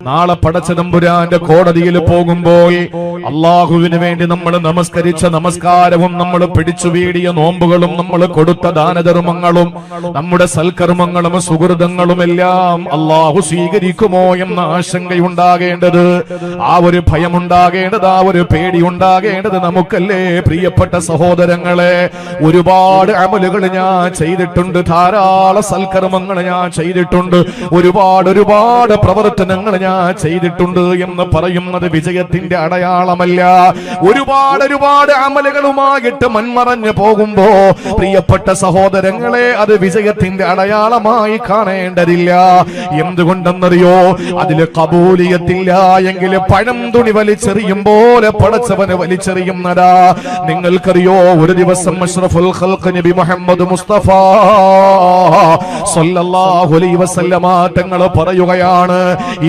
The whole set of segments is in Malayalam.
നാളെ പടച്ചതമ്പുരാന്റെ കോടതിയിൽ പോകുമ്പോൾ അള്ളാഹുവിന് വേണ്ടി നമ്മൾ നമസ്കരിച്ച നമസ്കാരവും നമ്മൾ പിടിച്ചു വീടിയ നോമ്പുകളും നമ്മൾ കൊടുത്ത ദാനധർമ്മങ്ങളും നമ്മുടെ സൽക്കർമ്മങ്ങളും സുഹൃതങ്ങളും എല്ലാം അള്ളാഹു സ്വീകരിക്കുമോ എന്ന ആശങ്കയുണ്ടാകേണ്ടത്, ആ ഒരു ഭയമുണ്ടാകേണ്ടത്, ആ ഒരു പേടി ഉണ്ടാകേണ്ടത് നമുക്കല്ലേ പ്രിയപ്പെട്ട സഹോദരങ്ങളെ. ഒരുപാട് അമലുകൾ ഞാൻ ചെയ്തിട്ടുണ്ട്, ധാരാളം സൽക്കർമ്മങ്ങൾ ഞാൻ ചെയ്തിട്ടുണ്ട്, ഒരുപാട് പ്രവർത്തനങ്ങൾ ഞാൻ ചെയ്തിട്ടുണ്ട് എന്ന് പറയുന്നത് വിജയത്തിന്റെ അടയാളമല്ല. ഒരുപാട് അമലുകളുമായിട്ട് മൺമറഞ്ഞു പോകുമ്പോ പ്രിയപ്പെട്ട സഹോദരങ്ങളെ അത് വിജയത്തിന്റെ അടയാളമായി കാണേണ്ടതില്ല. എന്തുകൊണ്ടെന്നറിയോ? അതില് കബൂലിയത്തില്ല എങ്കിൽ പഴം തുണി വലിച്ചെറിയും പോലെ പടച്ചവന് വലിച്ചെറിയുന്നതാ. നിങ്ങൾക്കറിയോ, ഒരു ദിവസം അഷ്റഫുൽ ഖൽഖ് നബി മുഹമ്മദ് മുസ്തഫ സ്വല്ലല്ലാഹു അലൈഹി വസല്ലമ തങ്ങൾ പറയുകയാണ്,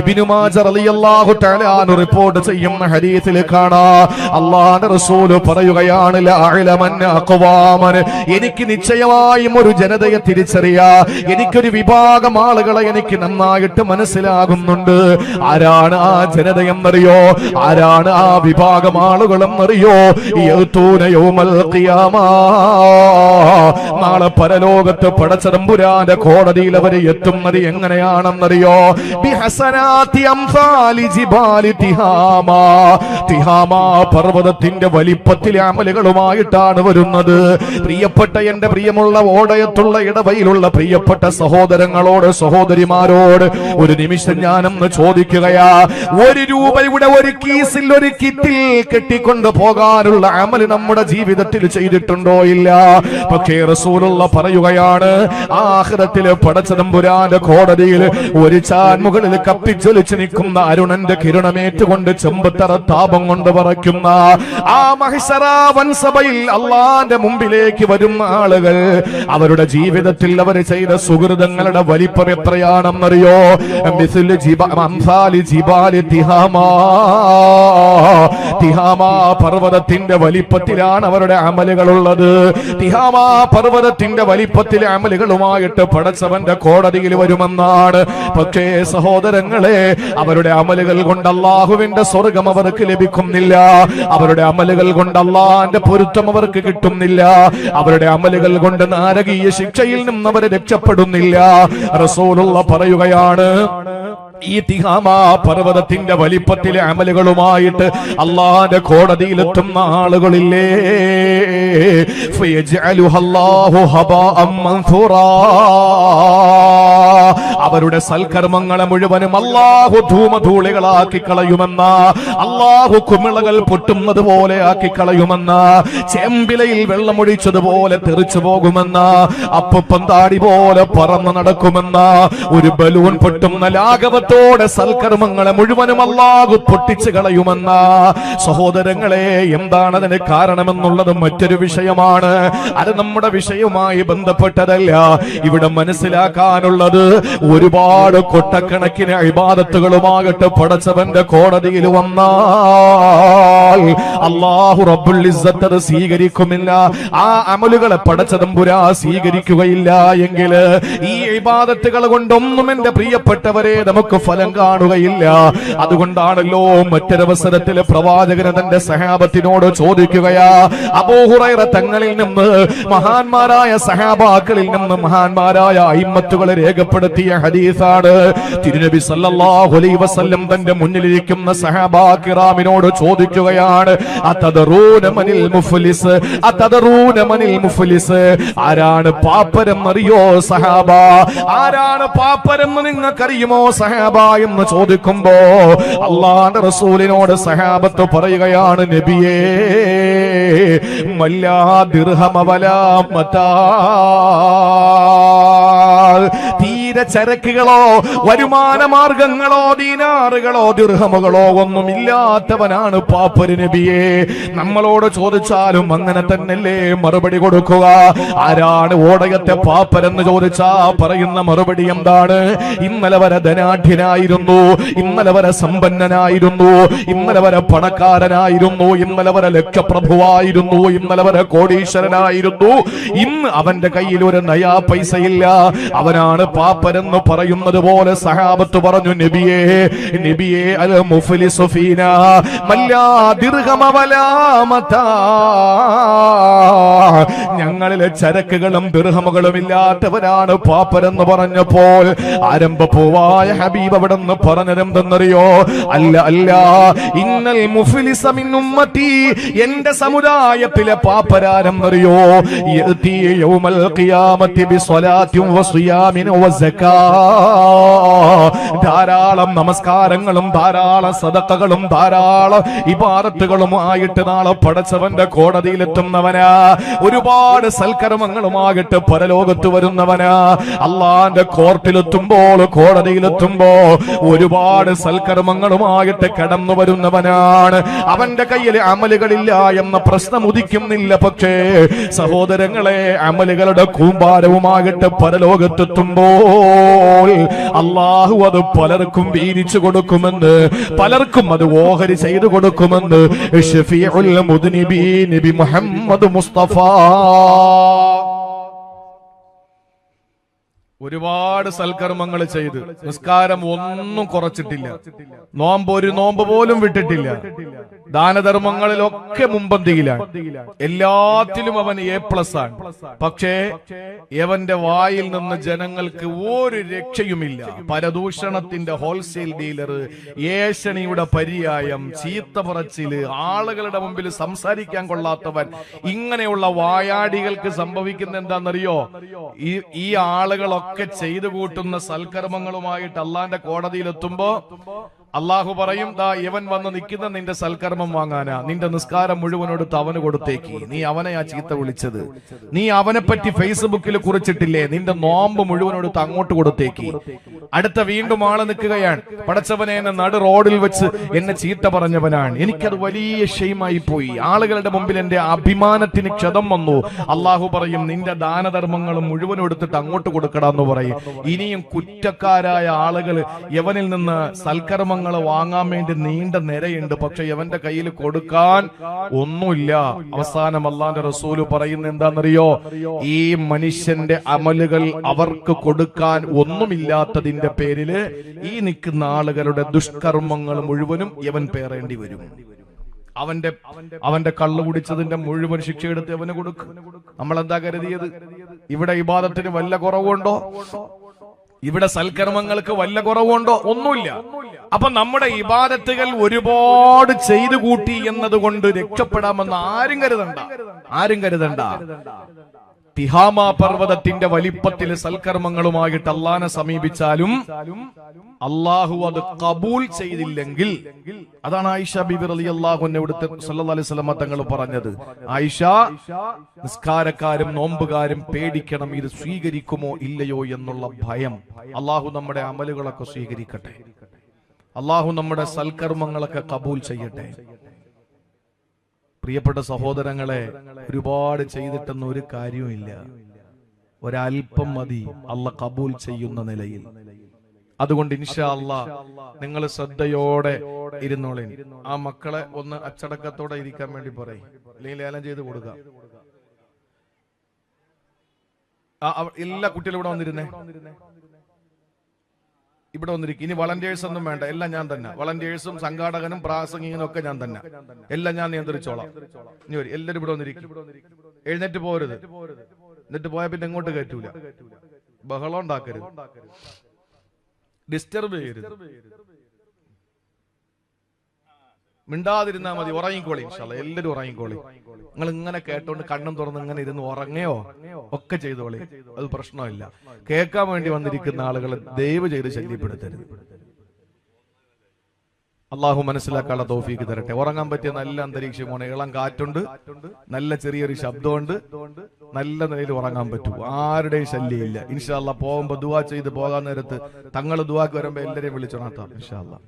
ഇബ്നു മാജ റളിയല്ലാഹു തആല അൻഹു റിപ്പോർട്ട് ചെയ്യുന്ന ഹദീസിൽ കാണാം, അല്ലാഹുവിന്റെ റസൂൽ പറയുകയാണ്, ലാ അഅലമന്ന അഖ്വാമൻ, എനിക്ക് നിശ്ചയമായും ഒരു ജനതയെ തിരിച്ചറിയാ, എനിക്കൊരു വിഭാഗം ആളുകളെ എനിക്ക് നന്നായിട്ട് മനസ്സിലാകുന്നുണ്ട്. ആരാണ് ആ ജനതയെന്നറിയോ? ആരാണ് ആ വിഭാഗം ആളുകളെന്നറിയോ? യഅ്തൂന യൗമൽ ഖിയാമ, നാളെ പരലോകത്ത് പടച്ചതമ്പുരാന്റെ കോടതിയിൽ അവർ എത്തുന്നത് എങ്ങനെയാണെന്നറിയോ? ബിഹസനാതി അംസാലി ജിബാലി തിഹാമ, തിഹാമ പർവ്വതത്തിന്റെ വലിപ്പത്തിലെ അമലുകളുമായിട്ടാണ് വരുന്നത്. പ്രിയപ്പെട്ട എന്റെ പ്രിയമുള്ള ഓടയത്തുള്ള ഇടവയിലുള്ള പ്രിയപ്പെട്ട സഹോദരങ്ങളോട് സഹോദരിമാരോട് ഒരു നിമിഷം ഞാനൊന്ന് ചോദിക്കുകയാ, ഒരു രൂപയുടെ ഒരു കീസിൽ ഒരു കിറ്റിൽ കെട്ടിക്കൊണ്ട് പോകാനുള്ള അമൽ നമ്മുടെ ജീവിതത്തിൽ ചെയ്തിട്ടുണ്ടോ? ഇല്ല. പക്ഷേ റസൂലുള്ള പറയുകയാണ്, ആഖിറത്തിലെ പടച്ചതമ്പുരാന്റെ കോടതിയിൽ ഒരു ചാൻമുകളിൽ കത്തിജ്വലിച്ച് നിൽക്കുന്ന അരുണന്റെ കിരണമേറ്റുകൊണ്ട് ചെമ്പത്തറ താപം കൊണ്ട് പറയ്ക്കുന്ന ആ മഹ്ശറ വൻസഭയിൽ അള്ളാന്റെ മുമ്പിലേക്ക് വരുന്ന ആളുകൾ, അവരുടെ ജീവിതത്തിൽ അവർ ചെയ്ത സുഹൃതങ്ങളുടെ വലിപ്പം എത്രയാണെന്നറിയോ? തിഹാമ പർവ്വതത്തിന്റെ വലിപ്പത്തിലാണ് അവരുടെ അമലുകളുള്ളത്. തിഹാമ പർവ്വതത്തിന്റെ വലിപ്പത്തിലെ അമലുകളുമായിട്ട് പടച്ചവന്റെ കോടതിയിൽ വരുമെന്നാണ്. പക്ഷേ സഹോദരങ്ങളെ, അവരുടെ അമലുകൾ കൊണ്ട് അള്ളാഹുവിന്റെ സ്വർഗം അവർക്ക് ലഭിക്കുന്നില്ല, അവരുടെ അമലുകൾ കൊണ്ട് അള്ളാന്റെ പൊരുത്തം അവർക്ക് കിട്ടുന്നില്ല, അവരുടെ അമലുകൾ കൊണ്ട് നാരകീയ ശിക്ഷയിൽ നിന്നും അവർ രക്ഷപ്പെടുന്നില്ല. റസൂലുള്ള പറയുകയാണ്, ഈ തിഹാമ പർവ്വതത്തിന്റെ വലിപ്പത്തിലെ അമലുകളുമായിട്ട് അള്ളാന്റെ കോടതിയിലെത്തുന്ന ആളുകളില്ലേ, ഫയജ്അലുഹല്ലാഹു ഹബാഅൻ മൻഥൂറാ, അവരുടെ സൽക്കർമ്മങ്ങളെ മുഴുവനും അള്ളാഹു ധൂമധൂളികളാക്കി കളയുമെന്ന, അള്ളാഹു കുമിളകൾ പൊട്ടുന്നത് പോലെ ആക്കി കളയുമെന്ന, ചെമ്പിലയിൽ വെള്ളമൊഴിച്ചതുപോലെ തെറിച്ചു പോകുമെന്ന, അപ്പപ്പന്താടി പോലെ പറന്നു നടക്കുമെന്ന, ഒരു ബലൂൺ പൊട്ടുന്ന ലാഘവത്തോടെ സൽക്കർമ്മങ്ങളെ മുഴുവനും അള്ളാഹു പൊട്ടിച്ചു കളയുമെന്ന. സഹോദരങ്ങളെ, എന്താണ് അതിന് കാരണമെന്നുള്ളത് മറ്റൊരു വിഷയമാണ്. അത് നമ്മുടെ വിഷയവുമായി ബന്ധപ്പെട്ടതല്ല. ഇവിടെ മനസ്സിലാക്കാനുള്ളത്, ഒരുപാട് കൊട്ടക്കണക്കിന് ഇബാദത്തുകളുമാകട്ടെ പടച്ചവന്റെ കോടതിയിൽ വന്നാൽ അല്ലാഹു റബ്ബുൽ ഇസ്സത്ത് അത് സ്വീകരിക്കുമില്ല. ആ അമലുകളെ പടച്ചതമ്പുരാ സ്വീകരിക്കുകയില്ല എങ്കിൽ ഈ ഇബാദത്തുകൾ കൊണ്ടൊന്നും എന്റെ പ്രിയപ്പെട്ടവരെ നമുക്ക് ഫലം കാണുകയില്ല. അതുകൊണ്ടാണല്ലോ മറ്റൊരവസരത്തിൽ പ്രവാചകൻ തന്റെ സഹാബത്തിനോട് ചോദിക്കുകയാ, അബൂ ഹുറൈറ തങ്ങളിൽ നിന്ന്, മഹാന്മാരായ സഹാബാക്കളിൽ നിന്ന് മഹാന്മാരായ അയിമ്മത്തുകളെ രേഖപ്പെടുത്തിയ ഹദീസാണ്. തിരുനബി സല്ലല്ലാഹു അലൈഹി വസല്ലം തന്റെ മുന്നിലിരിക്കുന്ന സഹാബാ കിറാമിനോട് ചോദിക്കുകയാണ്, അതദറൂന മനിൽ മുഫ്ലിസ്, അതദറൂന മനിൽ മുഫ്ലിസ്, ആരാണ് പാപ്പരെന്നറിയോ സഹാബ? ആരാണ് പാപ്പരെന്ന് നിങ്ങൾക്കറിയുമോ സഹാബ എന്ന് ചോദിക്കുമ്പോ അല്ലാഹുവിന്റെ റസൂലിനോട് സഹാബത്ത് പറയുകയാണ്, നബിയേ, മല്ലാ ദിർഹമ വലാ മതാ, തീരെ ചരക്കുകളോ വരുമാന മാർഗങ്ങളോ ദീനാറുകളോ ദിർഹമുകളോ ഒന്നും ഇല്ലാത്തവനാണ് പാപ്പര് നബിയെ. നമ്മളോട് ചോദിച്ചാലും അങ്ങനെ തന്നെയല്ലേ മറുപടി കൊടുക്കുക? ആരാണ് ഓടയത്തെ പാപ്പരെന്ന് ചോദിച്ചാ പറയുന്ന മറുപടി എന്താണ്? ഇന്നലെ വരെ ധനാഢ്യനായിരുന്നു, ഇന്നലെ വരെ സമ്പന്നനായിരുന്നു, ഇന്നലെ വരെ പണക്കാരനായിരുന്നു, ഇന്നലെ വരെ ലക്ഷപ്രഭുവായിരുന്നു, ഇന്നലെ വരെ കോടീശ്വരനായിരുന്നു, ഇന്ന് അവന്റെ കയ്യിൽ ഒരു നയാ പൈസയില്ല, അവനാണ് പാപ്പ പാപ്പരെന്ന് പറയുന്നത് പോലെ സഹാബത്ത് പറഞ്ഞു, നബിയേ നബിയേ അൽ മുഫ്ലിസു ഫീനാ മല്ലാ ദിർഹമ വലാ മതാ, ഞങ്ങളിലെ ചരക്കുകളും ദിർഹമുകളും ഇല്ലാത്തവരാണ് പാപ്പരെന്ന് പറഞ്ഞപ്പോൾ ആരംഭപ്പൂവായ ഹബീബ് അവിടെ നിന്ന് പറഞ്ഞതെന്തെന്നറിയോ? അല്ല അല്ല, ഇന്നൽ മുഫ്ലിസ മിൻ ഉമ്മത്തി, എന്റെ സമുദായത്തിലെ പാപ്പരാരെന്നറിയോ? യഅതി യൗമൽ ഖിയാമത്തി ബിസ്വലാത്തിൻ വസിയാമിൻ വസകാ, ധാരാളം നമസ്കാരങ്ങളും ധാരാളം സദഖകളും ധാരാളം ഇബാദത്തുകളുമായിട്ട് നാളെ പടച്ചവന്റെ കോടതിയിലെത്തുന്നവനാ, ഒരുപാട് സൽക്കർമ്മങ്ങളുമായിട്ട് പരലോകത്ത് വരുന്നവനാ. അള്ളാന്റെ കോർട്ടിലെത്തുമ്പോൾ, കോടതിയിലെത്തുമ്പോ ഒരുപാട് സൽക്കർമ്മങ്ങളുമായിട്ട് കടന്നു വരുന്നവനാണ്. അവന്റെ കയ്യിൽ അമലുകളില്ല എന്ന പ്രശ്നം ഉദിക്കുന്നില്ല. പക്ഷേ സഹോദരങ്ങളെ, അമലുകളുടെ കൂമ്പാരവുമായിട്ട് പരലോകത്തെത്തുമ്പോൾ അള്ളാഹു അത് പലർക്കും വീതിച്ചു കൊടുക്കുമെന്ന്, പലർക്കും അത് ഓഹരി ചെയ്തു കൊടുക്കുമെന്ന് ഷഫീഉൽ മുദ്നിബീൻ നബി മുഹമ്മദ് മുസ്തഫ. ഒരുപാട് സൽക്കർമ്മങ്ങൾ ചെയ്ത് നിസ്കാരം ഒന്നും കുറച്ചിട്ടില്ല, ഒരു നോമ്പ് പോലും വിട്ടിട്ടില്ല, ദാനധർമ്മങ്ങളിലൊക്കെ മുമ്പന്തിയിലാണ്, എല്ലാത്തിലും അവൻ A+ ആണ്. പക്ഷേ ഇവന്റെ വായിൽ നിന്ന് ജനങ്ങൾക്ക് ഒരു രക്ഷയുമില്ല. പരദൂഷണത്തിന്റെ ഹോൾസെയിൽ ഡീലർ, ഏഷണിയുടെ പര്യായം, ചീത്ത പറച്ചില്, ആളുകളുടെ മുമ്പിൽ സംസാരിക്കാൻ കൊള്ളാത്തവൻ, ഇങ്ങനെയുള്ള വായാടികൾക്ക് സംഭവിക്കുന്ന എന്താണെന്നറിയോ? ഈ ആളുകളൊക്കെ ചെയ്തു കൂട്ടുന്ന സൽക്കർമ്മങ്ങളുമായിട്ട് അള്ളാന്റെ കോടതിയിലെത്തുമ്പോ അള്ളാഹു പറയും, ദാ ഇവൻ വന്ന് നിൽക്കുന്ന നിന്റെ സൽക്കർമ്മം വാങ്ങാനാ, നിന്റെ നിസ്കാരം മുഴുവനോടുത്ത് അവന് കൊടുത്തേക്ക്, നീ അവനെ ആ ചീത്ത വിളിച്ചത്, നീ അവനെ പറ്റി ഫേസ്ബുക്കിൽ കുറിച്ചിട്ടില്ലേ, നിന്റെ നോമ്പ് മുഴുവനോടുത്ത് അങ്ങോട്ട് കൊടുത്തേക്ക്. അടുത്ത വീണ്ടും ആള് നിൽക്കുകയാണ്, പടച്ചവനെ എന്നെ നടു റോഡിൽ വെച്ച് എന്നെ ചീത്ത പറഞ്ഞവനാണ്, എനിക്കത് വലിയ ഷെയിമായി പോയി, ആളുകളുടെ മുമ്പിൽ എന്റെ അഭിമാനത്തിന് ക്ഷതം വന്നു. അള്ളാഹു പറയും, നിന്റെ ദാനധർമ്മങ്ങളും മുഴുവനും എടുത്തിട്ട് അങ്ങോട്ട് കൊടുക്കടാന്ന് പറയും. ഇനിയും കുറ്റക്കാരായ ആളുകൾ യവനിൽ നിന്ന് സൽക്കർമ്മങ്ങൾ വാങ്ങാൻ വേണ്ടി നീണ്ട നിരയുണ്ട്. പക്ഷെ യവന്റെ കയ്യിൽ കൊടുക്കാൻ ഒന്നുമില്ല. അവസാനം അല്ലാഹുവിന്റെ റസൂല് പറയുന്ന എന്താണെന്നറിയോ? ഈ മനുഷ്യന്റെ അമലുകൾ അവർക്ക് കൊടുക്കാൻ ഒന്നുമില്ലാത്തതിന്റെ പേരില് ഈ നിൽക്കുന്ന ആളുകളുടെ ദുഷ്കർമ്മങ്ങൾ മുഴുവനും യവൻ പേറേണ്ടി വരും. അവന്റെ കള്ളു കുടിച്ചതിന്റെ മുഴുവൻ ശിക്ഷ എടുത്ത് അവന് കൊടുക്കും. നമ്മളെന്താ കരുതിയത്? ഇവിടെ ഇബാദത്തിന് വല്ല കുറവുണ്ടോ? ഇവിടെ സൽക്കർമ്മങ്ങൾക്ക് വല്ല കുറവുണ്ടോ? ഒന്നുമില്ല. അപ്പൊ നമ്മുടെ ഇബാദത്തുകൾ ഒരുപാട് ചെയ്തു കൂട്ടി എന്നതുകൊണ്ട് രക്ഷപ്പെടാമെന്ന് ആരും കരുതണ്ട. തിഹാമ പർവ്വതത്തിന്റെ വലിപ്പത്തിൽ സൽക്കർമ്മങ്ങളുമായിട്ട് അള്ളാനെ സമീപിച്ചാലും അള്ളാഹു അത് കബൂൽ ചെയ്തില്ലെങ്കിൽ, അതാണ് ആയിഷ ബീബി റളിയല്ലാഹു അൻഹ ഇവിടുത്തെ സല്ലല്ലാഹു അലൈഹി വസല്ലം തങ്ങൾ പറഞ്ഞത്. ആയിഷ, നിസ്കാരക്കാരും നോമ്പുകാരും പേടിക്കണം, ഇത് സ്വീകരിക്കുമോ ഇല്ലയോ എന്നുള്ള ഭയം. അള്ളാഹു നമ്മുടെ അമലുകളൊക്കെ സ്വീകരിക്കട്ടെ, അള്ളാഹു നമ്മുടെ സൽക്കർമ്മങ്ങളൊക്കെ കബൂൽ ചെയ്യട്ടെ. പ്രിയപ്പെട്ട സഹോദരങ്ങളെ, ഒരുപാട് ചെയ്തിട്ടൊന്നും ഒരു കാര്യവുമില്ല, ഒരൽപ്പം മതി അള്ളാഹ് കബൂൽ ചെയ്യുന്ന നിലയിൽ. അതുകൊണ്ട് ഇൻഷാ അല്ലാഹ് നിങ്ങൾ ശ്രദ്ധയോടെ ഇരുന്നോളേ. ആ മക്കളെ ഒന്ന് അച്ചടക്കത്തോടെ ഇരിക്കാൻ വേണ്ടി പറയും, അല്ലെങ്കിൽ ലേലം ചെയ്ത് കൊടുക്കാം. എല്ലാ കുട്ടികളും ഇവിടെ വന്നിരുന്നേ, ഇവിടെ വന്നിരിക്കും. ഇനി വളണ്ടിയേഴ്സ് ഒന്നും വേണ്ട, എല്ലാം ഞാൻ തന്നെ. വളണ്ടിയേഴ്സും സംഘാടകനും പ്രാസംഗികനും ഒക്കെ ഞാൻ തന്നെ, എല്ലാം ഞാൻ നിയന്ത്രിച്ചോളാം. ഇനി വരും, എല്ലാവരും ഇവിടെ വന്നിരിക്കും. എഴുന്നേറ്റ് പോരുത്, എന്നിട്ട് പോയാൽ പിന്നെ എങ്ങോട്ട് കയറ്റൂല. ബഹളം ഉണ്ടാക്കരുത്, ഡിസ്റ്റർബ് ചെയ്യരുത്, മിണ്ടാതിരുന്നാ മതി. ഉറങ്ങിക്കോളി, ഇൻഷാ അല്ലാഹ് എല്ലാവരും ഉറങ്ങിക്കോളി. നിങ്ങൾ ഇങ്ങനെ കേട്ടോണ്ട് കണ്ണും തുറന്ന് ഇങ്ങനെ ഇരുന്ന് ഉറങ്ങയോ ഒക്കെ ചെയ്തോളി, അത് പ്രശ്നമില്ല. കേൾക്കാൻ വേണ്ടി വന്നിരിക്കുന്ന ആളുകളെ ദയവ് ചെയ്ത് ശല്യപ്പെടുത്തരുത്. അള്ളാഹു മനസ്സിലാക്കാനുള്ള തൗഫീക്ക് തരട്ടെ. ഉറങ്ങാൻ പറ്റിയ നല്ല അന്തരീക്ഷമാണ്, ഇളം കാറ്റുണ്ട്, നല്ല ചെറിയൊരു ശബ്ദമുണ്ട്, നല്ല നിലയിൽ ഉറങ്ങാൻ പറ്റും, ആരുടെയും ശല്യമില്ല. ഇൻഷാ അല്ലാഹ് പോകുമ്പോ ദുആ ചെയ്ത് പോകാൻ നേരത്ത് തങ്ങൾ ദുആക്ക് വരുമ്പോ എല്ലാരെയും വിളിച്ചോണാത്താം ഇൻഷാ അല്ലാഹ്.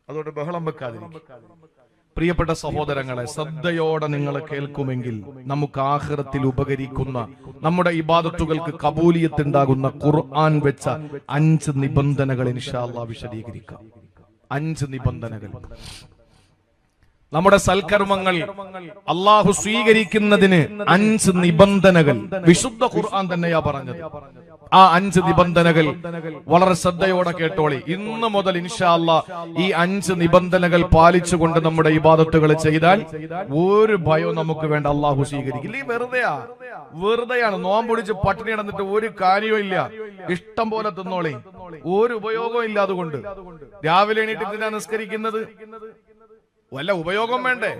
അതുകൊണ്ട് ബഹളം വെക്കാതിരിക്കും. പ്രിയപ്പെട്ട സഹോദരങ്ങളെ, ശ്രദ്ധയോടെ നിങ്ങൾ കേൾക്കുമെങ്കിൽ നമുക്ക് ആഖിറത്തിൽ ഉപകരിക്കുന്ന, നമ്മുടെ ഇബാദത്തുകൾക്ക് കബൂലിയത്ത് ഉണ്ടാകുന്ന ഖുർആൻ വെച്ച 5 നിബന്ധനകൾ ഇൻഷാ അല്ലാഹ് വിശദീകരിക്കാം. 5 നിബന്ധനകൾ. നമ്മുടെ സൽക്കർമ്മങ്ങൾ അള്ളാഹു സ്വീകരിക്കുന്നതിന് 5 നിബന്ധനകൾ വിശുദ്ധ ഖുർആൻ തന്നെയാ പറഞ്ഞത്. ആ 5 നിബന്ധനകൾ വളരെ ശ്രദ്ധയോടെ കേട്ടോളി. ഇന്ന് മുതൽ ഇൻഷാ അല്ലാഹ് ഈ 5 നിബന്ധനകൾ പാലിച്ചുകൊണ്ട് നമ്മുടെ ഇബാദത്തുകൾ ചെയ്താൽ ഒരു ഭയവും നമുക്ക് വേണ്ട, അള്ളാഹു സ്വീകരിക്കില്ല. ഈ വെറുതെയാണ് നോമ്പൊടിച്ച് പട്ടിണി നടന്നിട്ട് ഒരു കാര്യവും ഇല്ല. ഇഷ്ടം പോലെ തിന്നോളി, ഒരു ഉപയോഗവും ഇല്ല. അതുകൊണ്ട് രാവിലെ എണീറ്റ് എന്തിനാ നിസ്കരിക്കുന്നത്? വല്ല ഉപയോഗം വേണ്ടേ?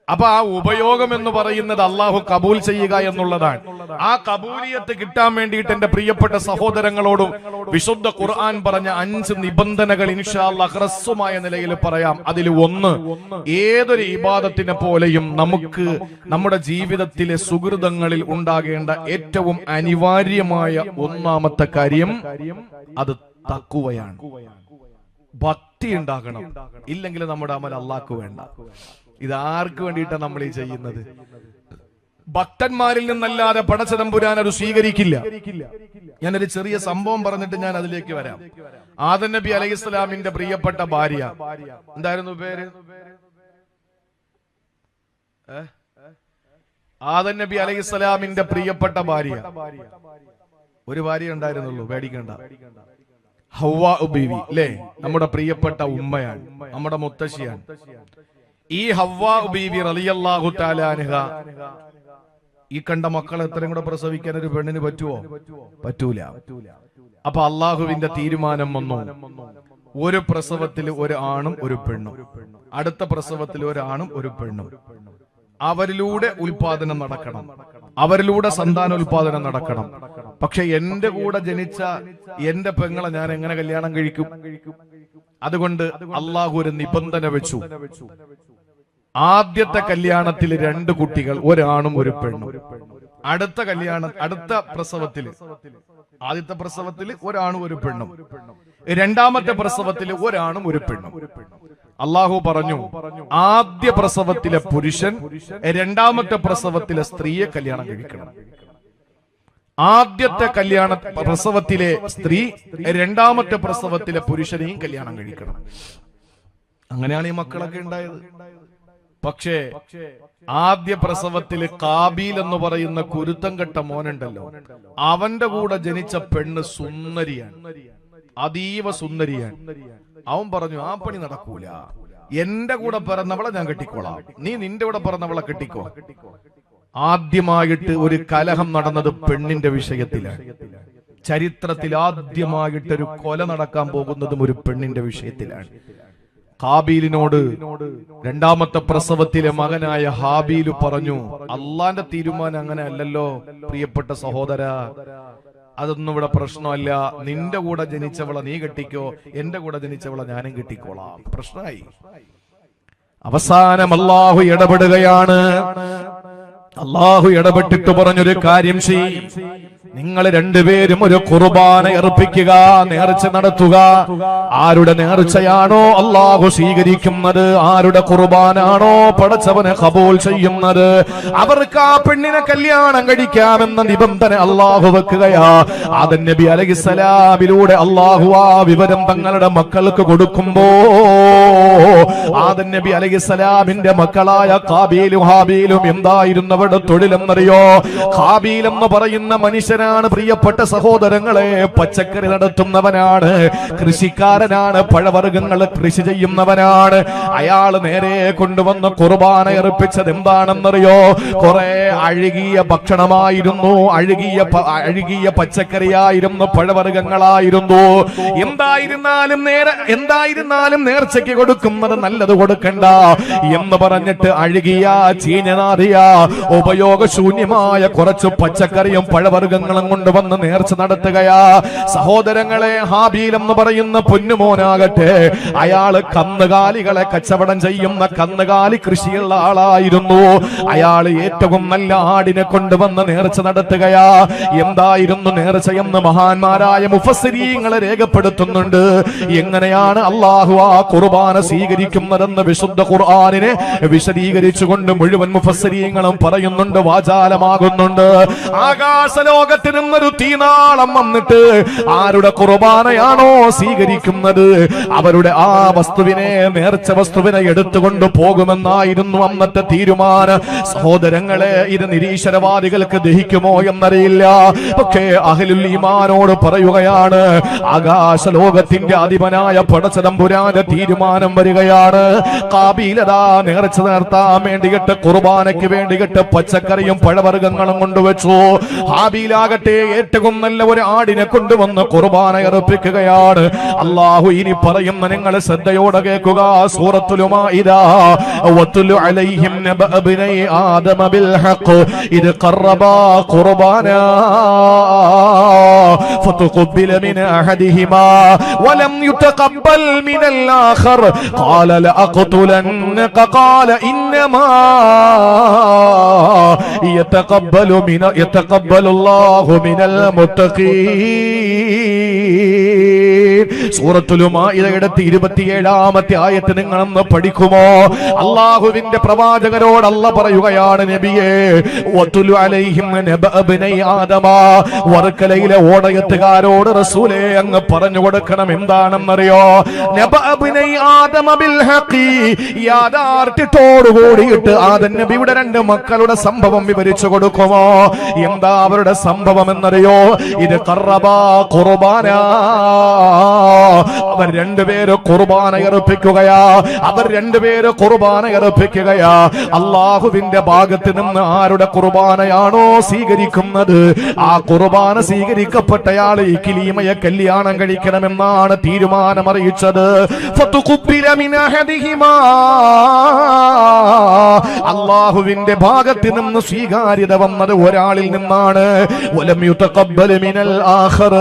അപ്പൊ ആ ഉപയോഗം എന്ന് പറയുന്നത് അള്ളാഹു കബൂൽ ചെയ്യുക എന്നുള്ളതാണ്. ആ കബൂലിയത്ത് കിട്ടാൻ വേണ്ടിയിട്ട് എന്റെ പ്രിയപ്പെട്ട സഹോദരങ്ങളോടും വിശുദ്ധ ഖുർആൻ പറഞ്ഞ 5 നിബന്ധനകൾ ഇൻഷാ അല്ലാഹ് ഹ്രസ്വമായ നിലയിൽ പറയാം. അതിൽ ഒന്ന്, ഏതൊരു ഇബാദത്തിനെ പോലെയും നമുക്ക് നമ്മുടെ ജീവിതത്തിലെ സുഹൃതങ്ങളിൽ ഉണ്ടാകേണ്ട ഏറ്റവും അനിവാര്യമായ ഒന്നാമത്തെ കാര്യം അത് തഖ്വയാണ്. ഭക്തി ഉണ്ടാകണം. ഇല്ലെങ്കിൽ നമ്മുടെ അമൽ അള്ളാഹ്ക്ക് വേണ്ട. ഇത് ആർക്ക് വേണ്ടിയിട്ടാണ് നമ്മൾ ഈ ചെയ്യുന്നത്? ഭക്തന്മാരിൽ നിന്നല്ലാതെ പടച്ചതമ്പുരാൻ അത് സ്വീകരിക്കില്ല. ഞാനൊരു ചെറിയ സംഭവം പറഞ്ഞിട്ട് ഞാൻ അതിലേക്ക് വരാം. ആദം നബി അലൈഹിസ്സലാമിന്റെ പ്രിയപ്പെട്ട ഭാര്യ, എന്തായിരുന്നു പേര്? ആദം നബി അലൈഹിസ്സലാമിന്റെ പ്രിയപ്പെട്ട ഭാര്യ, ഒരു ഭാര്യ ഉണ്ടായിരുന്നുള്ളൂ, പേടിക്കണ്ട. ഹവ്വാ ബീവി അല്ലേ? നമ്മുടെ പ്രിയപ്പെട്ട ഉമ്മയാണ്, നമ്മുടെ മുത്തശ്ശിയാണ്. ഈ ഹവ്വാ ബീവി റളിയല്ലാഹു തആല അൻഹ ഈ കണ്ട മക്കളെ എത്രയും കൂടെ പ്രസവിക്കാൻ ഒരു പെണ്ണിന് പറ്റുമോ? പറ്റൂല. അപ്പൊ അള്ളാഹുവിന്റെ തീരുമാനം വന്നു, ഒരു പ്രസവത്തിൽ ഒരു ആണും ഒരു പെണ്ണും, അടുത്ത പ്രസവത്തിൽ ഒരാണും ഒരു പെണ്ണും. അവരിലൂടെ ഉൽപാദനം നടക്കണം, അവരിലൂടെ സന്താനോൽപാദനം നടക്കണം. പക്ഷെ എന്റെ കൂടെ ജനിച്ച എന്റെ പെങ്ങളെ ഞാൻ എങ്ങനെ കല്യാണം കഴിക്കും? അതുകൊണ്ട് അള്ളാഹു ഒരു നിബന്ധന വെച്ചു. ആദ്യത്തെ കല്യാണത്തിൽ 2 കുട്ടികൾ, ഒരാണും ഒരു പെണ്ണും. അടുത്ത പ്രസവത്തില്, ആദ്യത്തെ പ്രസവത്തിൽ ഒരാണും ഒരു പെണ്ണും, രണ്ടാമത്തെ പ്രസവത്തിൽ ഒരാണും ഒരു പെണ്ണും. അള്ളാഹു പറഞ്ഞു, ആദ്യ പ്രസവത്തിലെ പുരുഷൻ രണ്ടാമത്തെ പ്രസവത്തിലെ സ്ത്രീയെ കല്യാണം കഴിക്കണം. ആദ്യത്തെ പ്രസവത്തിലെ സ്ത്രീ രണ്ടാമത്തെ പ്രസവത്തിലെ പുരുഷനെയും കല്യാണം കഴിക്കണം. അങ്ങനെയാണ് ഈ മക്കളൊക്കെ ഉണ്ടായത്. പക്ഷേ ആദ്യ പ്രസവത്തിൽ കാബീൽ എന്ന് പറയുന്ന കുരുത്തം കെട്ട മോനുണ്ടല്ലോ, അവന്റെ കൂടെ ജനിച്ച പെണ്ണ് സുന്ദരിയാണ്, അതീവ സുന്ദരിയാണ്. അവൻ പറഞ്ഞു, ആ പണി നടക്കൂല, എന്റെ കൂടെ പിറന്നവളെ ഞാൻ കെട്ടിക്കോളാം, നീ നിന്റെ കൂടെ പിറന്നവളെ കെട്ടിക്കോ. ആദ്യമായിട്ട് ഒരു കലഹം നടന്നത് പെണ്ണിന്റെ വിഷയത്തിലാണ്. ചരിത്രത്തിൽ ആദ്യമായിട്ടൊരു കൊല നടക്കാൻ പോകുന്നതും ഒരു പെണ്ണിന്റെ വിഷയത്തിലാണ്. ഹാബീലിനോട് രണ്ടാമത്തെ പ്രസവത്തിലെ മകനായ ഹാബീല് പറഞ്ഞു, അള്ളാന്റെ തീരുമാനം അങ്ങനെ അല്ലല്ലോ പ്രിയപ്പെട്ട സഹോദര, അതൊന്നും ഇവിടെ പ്രശ്നമല്ല, നിന്റെ കൂടെ ജനിച്ചവളെ നീ കെട്ടിക്കോ, എന്റെ കൂടെ ജനിച്ചവളെ ഞാനും കെട്ടിക്കോളാം. പ്രശ്നമായി. അവസാനം അള്ളാഹു ഇടപെടുകയാണ്. അള്ളാഹു ഇടപെട്ടിട്ട് പറഞ്ഞൊരു കാര്യം ചെയ്യ്, നിങ്ങൾ രണ്ടുപേരും ഒരു ഖുർബാന അർപ്പിക്കുക, നേർച്ച നടത്തുക. ആരുടെ നേർച്ചയാണോ അള്ളാഹു സ്വീകരിക്കുന്നത്, ആരുടെ ഖുർബാനാണോ പടച്ചവനെ ഖബൂൽ ചെയ്യുന്നത്, അവർക്ക് ആ പെണ്ണിനെ കല്യാണം കഴിക്കാമെന്ന നിബന്ധന അള്ളാഹു വെക്കുകയാ. ആദം നബി അലൈഹിസ്സലാമിലൂടെ അള്ളാഹു ആ വിവരം തങ്ങളുടെ മക്കൾക്ക് കൊടുക്കുമ്പോ, ആദം നബി അലൈഹിസ്സലാമിന്റെ മക്കളായ ഖാബീലും ഹാബീലും എന്തായിരുന്നു അവരുടെ തൊഴിലെന്നറിയോ? ഖാബീൽ എന്ന് പറയുന്ന മനുഷ്യനാണ് പ്രിയപ്പെട്ട സഹോദരങ്ങളെ, പച്ചക്കറി നടത്തുന്നവനാണ്, കൃഷിക്കാരനാണ്, പഴവർഗ്ഗങ്ങൾ കൃഷി ചെയ്യുന്നവനാണ്. അയാൾ നേരെ കൊണ്ടുവന്ന് ഖുർബാന അർപ്പിച്ചത് എന്താണെന്നറിയോ? കുറെ അഴുകിയ ഭക്ഷണമായിരുന്നു, അഴുകിയ പച്ചക്കറിയായിരുന്നു, പഴവർഗ്ഗങ്ങളായിരുന്നു. എന്തായിരുന്നാലും നേർച്ചയ്ക്ക് കൊടുക്കുന്നത് നല്ലത് കൊടുക്കണ്ട എന്ന് പറഞ്ഞിട്ട് അഴുകിയ ചീഞ്ഞനാറിയ ഉപയോഗശൂന്യമായ കുറച്ച് പച്ചക്കറിയും പഴവർഗ്ഗങ്ങളും കൊണ്ടുവന്ന് നേർച്ച നടത്തുകയാ. സഹോദരങ്ങളെ, ഹാബീൽ എന്ന് പറയുന്ന പൊന്നുമോനാകട്ടെ, അയാള് കന്നുകാലികളെ കച്ചവടം ചെയ്യുന്ന കന്നുകാലി കൃഷിയുള്ള ആളായിരുന്നു. അയാൾ ഏറ്റവും നല്ല ആടിനെ കൊണ്ടുവന്ന് നേർച്ച നടത്തുകയാ. എന്തായിരുന്നു നേർച്ചയെന്ന് മഹാന്മാരായ മുഫസ്സിരീങ്ങളെ രേഖപ്പെടുത്തുന്നുണ്ട്. എങ്ങനെയാണ് അള്ളാഹു ആ ഖുർബാന സ്വീകരിക്കുന്നതെന്ന് വിശുദ്ധ ഖുർആനിനെ വിശദീകരിച്ചുകൊണ്ട് മുഴുവൻ മുഫസ്സിരീങ്ങളും പറയുന്നുണ്ട്, വാചാലമാകുന്നുണ്ട്. ആകാശലോക ലോകത്ത് നിന്നൊരു തീനാളം വന്നിട്ട് ആരുടെ കുർബാനയാണോ സ്വീകരിക്കുന്നത് അവരുടെ ആ വസ്തുവിനെ, നേർച്ച വസ്തുവിനെ എടുത്തുകൊണ്ട് പോകുമെന്നായിരുന്നു അന്നത്തെ തീരുമാനം. സഹോദരങ്ങളെ, ഇത് നിരീശ്വരവാദികൾക്ക് ദഹിക്കുമോ എന്നറിയില്ല. പക്ഷേ അഹ്ലുൽ ഈമാനോട് പറയുകയാണ്, ആകാശ ലോകത്തിന്റെ അധിപനായ പടച്ചതമ്പുരാന്റെ തീരുമാനം വരികയാണ്. ഖാബീലതാ നേർച്ച നടത്താൻ വേണ്ടിയിട്ട്, കുർബാനയ്ക്ക് വേണ്ടിയിട്ട് പച്ചക്കറിയും പഴവർഗ്ഗങ്ങളും കൊണ്ടുവച്ചു. ഹാബീലാകട്ടെ ഏറ്റവും നല്ല ഒരു ആടിനെ കൊണ്ടുവന്ന് കുർബാന അർപ്പിക്കുകയാണ്. അല്ലാഹു ഇനി പറയുന്ന നിങ്ങൾ ശ്രദ്ധയോടെ കേൾക്കുക. സൂറത്തുൽ മാഇദ, വതുലു അലൈഹിം നബഅ ഇബ്നൈ ആദമ ബിൽ ഹഖ് ഇദ് ഖറബാ ഖുർബാനാ ഫതുഖബ്ബല മിൻ അഹദിഹിമാ വലം യുതഖബ്ബൽ മിനൽ ആഖർ ഖാല ലഅഖ്തുലന്നക ഖാല ഇന്നമാ യതഖബ്ബലുല്ലാഹു മിനൽ മുത്തഖീൻ. സൂറത്തുൽ മാഇദയുടെ 27ാമത്തെ ആയത്ത് നിങ്ങളൊന്ന് പഠിക്കുമോ? അല്ലാഹുവിന്റെ പ്രവാചകരോട് അല്ലാഹ് പറയുകയാണ്, നബിയേ, വതുലു അലൈഹിം നബഅ ഇബ്നൈ ആദമ, വർക്കലയിലെ ഓടയത്തുകാരോട് റസൂലേ അങ്ങ് പറഞ്ഞു കൊടുക്കണം. എന്താണെന്നറിയോ? നബഅ ഇബ്നൈ ആദമ ബിൽ ഹഖി, യാഥാർത്ഥ്യത്തോടു കൂടിയിട്ട് ആദം നബിയുടെ 2 മക്കളുടെ സംഭവം വിവരിച്ചു കൊടുക്കുമോ? എന്താ അവരുടെ സംഭവം എന്നറിയോ? ഇത് ഖറബാ ഖുർബാനാ, അവർ 2 പേര് ഖുർബാന അർപ്പിക്കുകയാ. അവർ 2 പേര് ഖുർബാന അർപ്പിക്കുകയാ. അല്ലാഹുവിന്റെ ഭാഗത്ത് നിന്ന് ആരുടെ ഖുർബാനയാണോ സ്വീകരിക്കുന്നത് ആ ഖുർബാന സ്വീകരിക്കപ്പെട്ടയാൾ ഈ കിലീമയെ കല്യാണം കഴിക്കണമെന്നാണ് തീരുമാനം അറിയിച്ചത്. ഫതുഖബ്ബില മിൻ അഹദിഹിമാ, അല്ലാഹുവിന്റെ ഭാഗത്ത് നിന്ന് സ്വീകാര്യത വന്നത് ഒരാളിൽ നിന്നാണ്. വലം യുതഖബ്ബൽ മിനൽ ആഖർ,